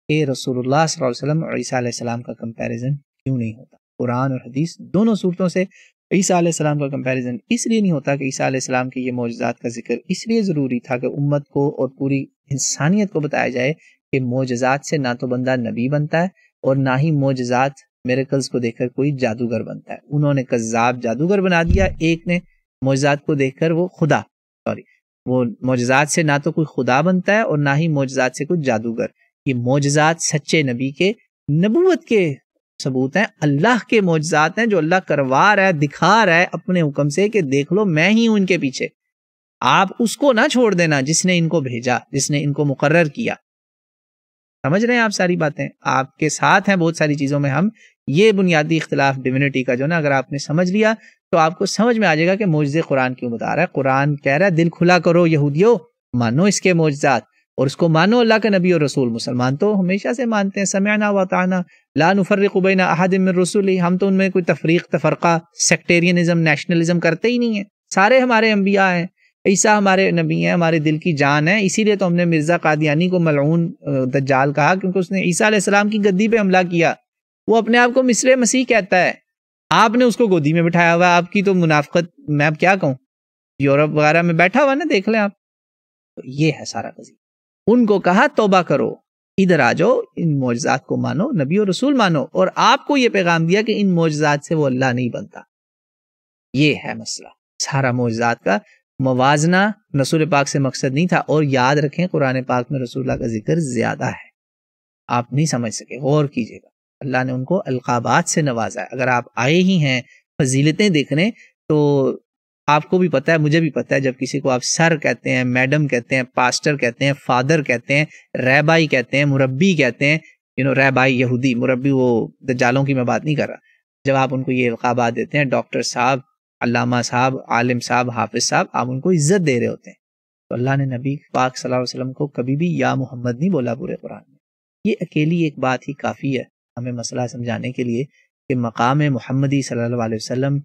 کہ رسول اللہ صلی اللہ علیہ وسلم اور عیسیٰ علیہ السلام کا کمپیریزن کیوں نہیں ہوتا۔ قرآن اور حدیث دونوں صورتوں سے عیسیٰ علیہ السلام کا کمپیریزن اس لیے نہیں ہوتا کہ عیسیٰ علیہ السلام کے یہ معجزات کا ذکر اس لیے ضروری تھا کہ امت کو اور پوری انسانیت کو بتایا جائے کہ معجزات سے نہ تو بندہ نبی بنتا ہے اور نہ ہی معجزات میریکلز کو دیکھ کر کوئی جادوگر بنتا ہے۔ انہوں نے کذاب جادوگر بنا دیا، ایک نے معجزات کو دیکھ کر وہ معجزات سے نہ تو کوئی خدا بنتا ہے اور نہ ہی معجزات سے کوئی جادوگر۔ یہ معجزات سچے نبی کے نبوت کے ثبوت ہیں، اللہ کے معجزات ہیں جو اللہ کروا رہا ہے، دکھا رہا ہے اپنے حکم سے کہ دیکھ لو میں ہی ہوں ان کے پیچھے۔ آپ اس کو نہ چھوڑ دینا جس نے ان کو بھیجا، جس نے ان کو مقرر کیا۔ سمجھ رہے ہیں آپ ساری باتیں؟ آپ کے ساتھ ہیں بہت ساری چیزوں میں ہم۔ یہ بنیادی اختلاف ڈیوینٹی کا جو نا اگر آپ نے سمجھ لیا تو آپ کو سمجھ میں آ جائے گا کہ معجزے قرآن کیوں بتا رہا ہے۔ قرآن کہہ رہا ہے دل کھلا کرو یہودیو، مانو اس کے معجزات اور اس کو مانو اللہ کا نبی اور رسول۔ مسلمان تو ہمیشہ سے مانتے ہیں سمعنا واطعنا لا نفرق بین احد من رسلہ، ہم تو ان میں کوئی تفریق، تفرقہ، سیکٹیرینزم، نیشنلزم کرتے ہی نہیں ہیں۔ سارے ہمارے انبیاء ہیں، عیسیٰ ہمارے نبی ہیں، ہمارے دل کی جان ہے۔ اسی لیے تو ہم نے مرزا قادیانی کو ملعون دجال کہا، کیونکہ اس نے عیسیٰ علیہ السلام کی گدی پہ حملہ کیا۔ وہ اپنے آپ کو مصر مسیح کہتا ہے، آپ نے اس کو گودی میں بٹھایا ہوا ہے. آپ کی تو منافقت میں اب کیا کہوں, یورپ وغیرہ میں بیٹھا ہوا نا, دیکھ لیں آپ. تو یہ ہے سارا قضیہ. ان کو کہا توبہ کرو, ادھر آ جاؤ, ان معجزات کو مانو, نبی اور رسول مانو, اور آپ کو یہ پیغام دیا کہ ان معجزات سے وہ اللہ نہیں بنتا. یہ ہے مسئلہ. سارا معجزات کا موازنہ رسول پاک سے مقصد نہیں تھا. اور یاد رکھیں قرآن پاک میں رسول اللہ کا ذکر زیادہ ہے, آپ نہیں سمجھ سکے, غور کیجیے گا. اللہ نے ان کو القابات سے نوازا ہے. اگر آپ آئے ہی ہیں فضیلتیں دیکھنے تو آپ کو بھی پتا ہے, مجھے بھی پتا ہے, جب کسی کو آپ سر کہتے ہیں, میڈم کہتے ہیں, پاسٹر کہتے ہیں, فادر کہتے ہیں, ریبائی کہتے ہیں, مربی کہتے ہیں, ریبائی یہودی, مربی وہ دجالوں کی میں بات نہیں کر رہا. جب آپ ان کو یہ القابات دیتے ہیں, ڈاکٹر صاحب, علامہ صاحب, عالم صاحب, حافظ صاحب, آپ ان کو عزت دے رہے ہوتے ہیں. تو اللہ نے نبی پاک صلی اللہ علیہ وسلم کو کبھی بھی یا محمد نہیں بولا پورے قرآن میں. یہ اکیلی ایک بات ہی کافی ہے ہمیں مسئلہ سمجھانے کے لیے کہ مقام محمدی صلی اللہ علیہ وسلم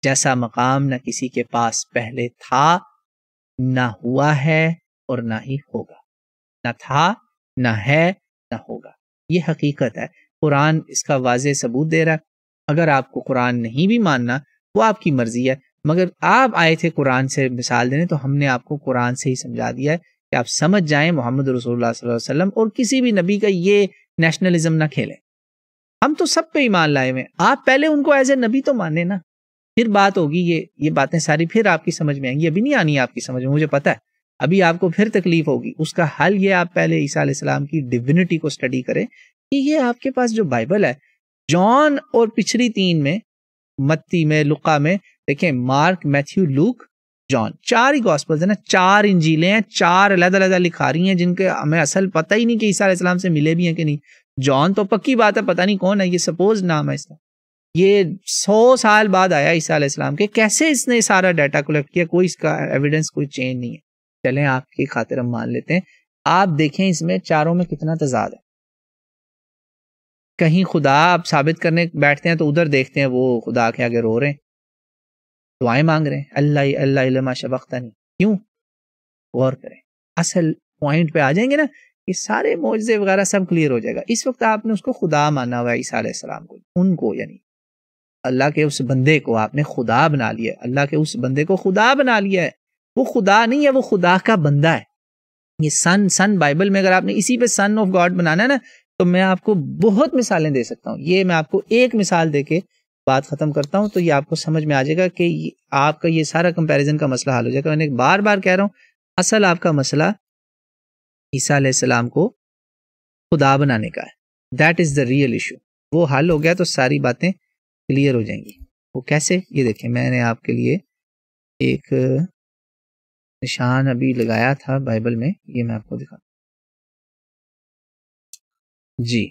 جیسا مقام نہ کسی کے پاس پہلے تھا, نہ ہوا ہے, اور نہ ہی ہوگا. نہ تھا, نہ ہے, نہ ہوگا. یہ حقیقت ہے. قرآن اس کا واضح ثبوت دے رہا ہے. اگر آپ کو قرآن نہیں بھی ماننا وہ آپ کی مرضی ہے, مگر آپ آئے تھے قرآن سے مثال دینے, تو ہم نے آپ کو قرآن سے ہی سمجھا دیا ہے کہ آپ سمجھ جائیں محمد رسول اللہ صلی اللہ علیہ وسلم, اور کسی بھی نبی کا یہ نیشنلزم نہ کھیلیں. ہم تو سب پہ ایمان لائے ہوئے, آپ پہلے ان کو ایز اے نبی تو مانیں نا, پھر بات ہوگی. یہ باتیں ساری پھر آپ کی سمجھ میں آئیں گی, ابھی نہیں آنی آپ کی سمجھ میں, مجھے پتا ہے. ابھی آپ کو پھر تکلیف ہوگی. اس کا حل یہ, آپ پہلے عیسیٰ علیہ السلام کی ڈیوینٹی کو اسٹڈی کریں کہ یہ آپ کے پاس جو بائبل ہے, جان اور پچھلی 3 میں, متی میں, لقا میں, دیکھیں مارک, میتھیو, لوک, جان, 4 ہی گاسپلز ہیں نا, 4 انجیلیں ہیں, 4 علیحدہ لکھا رہی ہیں جن کے ہمیں اصل پتہ ہی نہیں کہ عیسیٰ علیہ السلام سے ملے بھی ہیں کہ نہیں. جان تو پکی بات ہے, پتہ نہیں کون ہے, یہ سپوز نام ہے اس کا. یہ 100 سال بعد آیا عیسیٰ علیہ السلام کے, کیسے اس نے سارا ڈیٹا کلیکٹ کیا, کوئی اس کا ایویڈنس, کوئی چین نہیں ہے. چلیں آپ کی خاطر ہم مان لیتے ہیں. آپ دیکھیں اس میں چاروں میں کتنا تضاد ہے. کہیں خدا آپ ثابت کرنے بیٹھتے ہیں تو ادھر دیکھتے ہیں وہ خدا کے آگے رو رہے ہیں, دعائیں مانگ رہے ہیں, اللہ اللہ علما شبختنی. کیوں؟ غور کریں, اصل پوائنٹ پہ آ جائیں گے نا, یہ سارے معجزے وغیرہ سب کلیئر ہو جائے گا. اس وقت آپ نے اس کو خدا مانا ہوا ہے, عیسیٰ علیہ السلام کو, ان کو یعنی اللہ کے اس بندے کو آپ نے خدا بنا لیا ہے. اللہ کے اس بندے کو خدا بنا لیا ہے. وہ خدا نہیں ہے, وہ خدا کا بندہ ہے. یہ سن بائبل میں اگر آپ نے اسی پہ سن آف گاڈ بنانا ہے نا, تو میں آپ کو بہت مثالیں دے سکتا ہوں. یہ میں آپ کو ایک مثال دے کے بات ختم کرتا ہوں, تو یہ آپ کو سمجھ میں آ جائے گا کہ آپ کا یہ سارا کمپیریزن کا مسئلہ حل ہو جائے گا. میں نے بار بار کہہ رہا ہوں, اصل آپ کا مسئلہ عیسیٰ علیہ السلام کو خدا بنانے کا ہے. That is the real issue. وہ حل ہو گیا تو ساری باتیں کلیئر ہو جائیں گی. وہ کیسے, یہ دیکھیں میں نے آپ کے لیے ایک نشان ابھی لگایا تھا بائبل میں, یہ میں آپ کو دکھاتا ہوں. جی,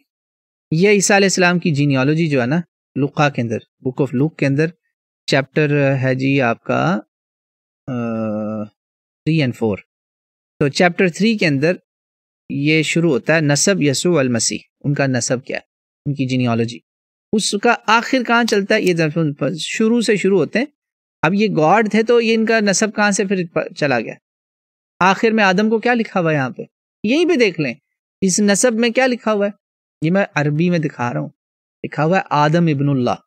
یہ عیسیٰ علیہ السلام کی جینیالوجی جو ہے نا, لقا کے اندر, بک آف لوک کے اندر چیپٹر ہے جی آپ کا 3 اور 4. تو چیپٹر 3 کے اندر یہ شروع ہوتا ہے نسب یسوع المسیح, ان کا نسب کیا ہے, ان کی جینیالوجی. اس کا آخر کہاں چلتا ہے, یہ شروع سے شروع ہوتے ہیں. اب یہ گاڈ تھے تو یہ ان کا نسب کہاں سے پھر چلا گیا. آخر میں آدم کو کیا لکھا ہوا ہے یہاں پہ, یہی پہ دیکھ لیں اس نسب میں کیا لکھا ہوا ہے. یہ میں عربی میں دکھا رہا ہوں, لکھا ہوا ہے آدم ابن اللہ.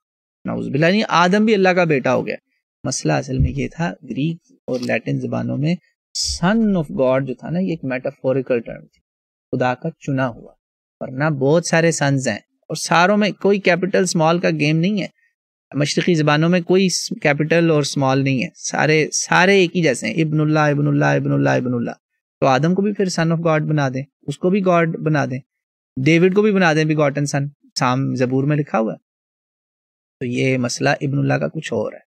نعوذ باللہ, نہیں آدم بھی اللہ کا بیٹا ہو گیا. مسئلہ اصل میں یہ تھا, گریک اور لیٹن زبانوں میں سن آف گاڈ جو تھا نا, یہ ایک میٹافوریکل ٹرم تھی, خدا کا چنا ہوا. ورنہ بہت سارے سنز ہیں, اور ساروں میں کوئی کیپٹل سمال کا گیم نہیں ہے. مشرقی زبانوں میں کوئی کیپٹل اور سمال نہیں ہے, سارے ایک ہی جیسے ہیں, ابن اللہ ابن اللہ ابن اللہ ابن اللہ. تو آدم کو بھی پھر سن آف گاڈ بنا دیں, اس کو بھی گاڈ بنا دیں, ڈیوڈ کو بھی بنا دیں بیگاٹن سن, سام زبور میں لکھا ہوا ہے. تو یہ مسئلہ ابن اللہ کا کچھ اور ہے,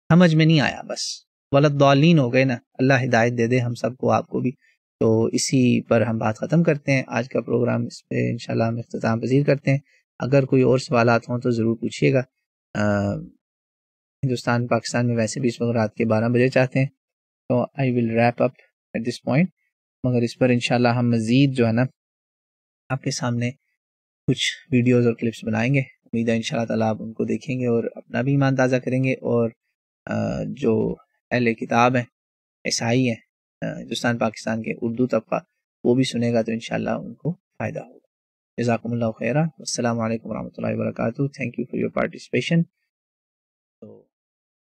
سمجھ میں نہیں آیا, بس ولدالین ہو گئے نا. اللہ ہدایت دے دے ہم سب کو, آپ کو بھی. تو اسی پر ہم بات ختم کرتے ہیں آج کا پروگرام, اس پہ انشاءاللہ ہم اختتام پذیر کرتے ہیں. اگر کوئی اور سوالات ہوں تو ضرور پوچھیے گا. ہندوستان پاکستان میں ویسے بھی اس وقت رات کے 12 بجے چاہتے ہیں, تو I will wrap up at this point. مگر اس پر انشاءاللہ ہم مزید جو ہے نا آپ کے سامنے کچھ ویڈیوز اور کلپس بنائیں گے. امید ہے انشاءاللہ تعالیٰ آپ ان کو دیکھیں گے اور اپنا بھی ایمان تازہ کریں گے, اور جو اہل کتاب ہیں, عیسائی ہیں ہندوستان پاکستان کے, اردو طبقہ, وہ بھی سنے گا تو انشاءاللہ ان کو فائدہ ہوگا. جزاکم اللہ خیرہ. السلام علیکم ورحمۃ اللہ وبرکاتہ. Thank you for your participation.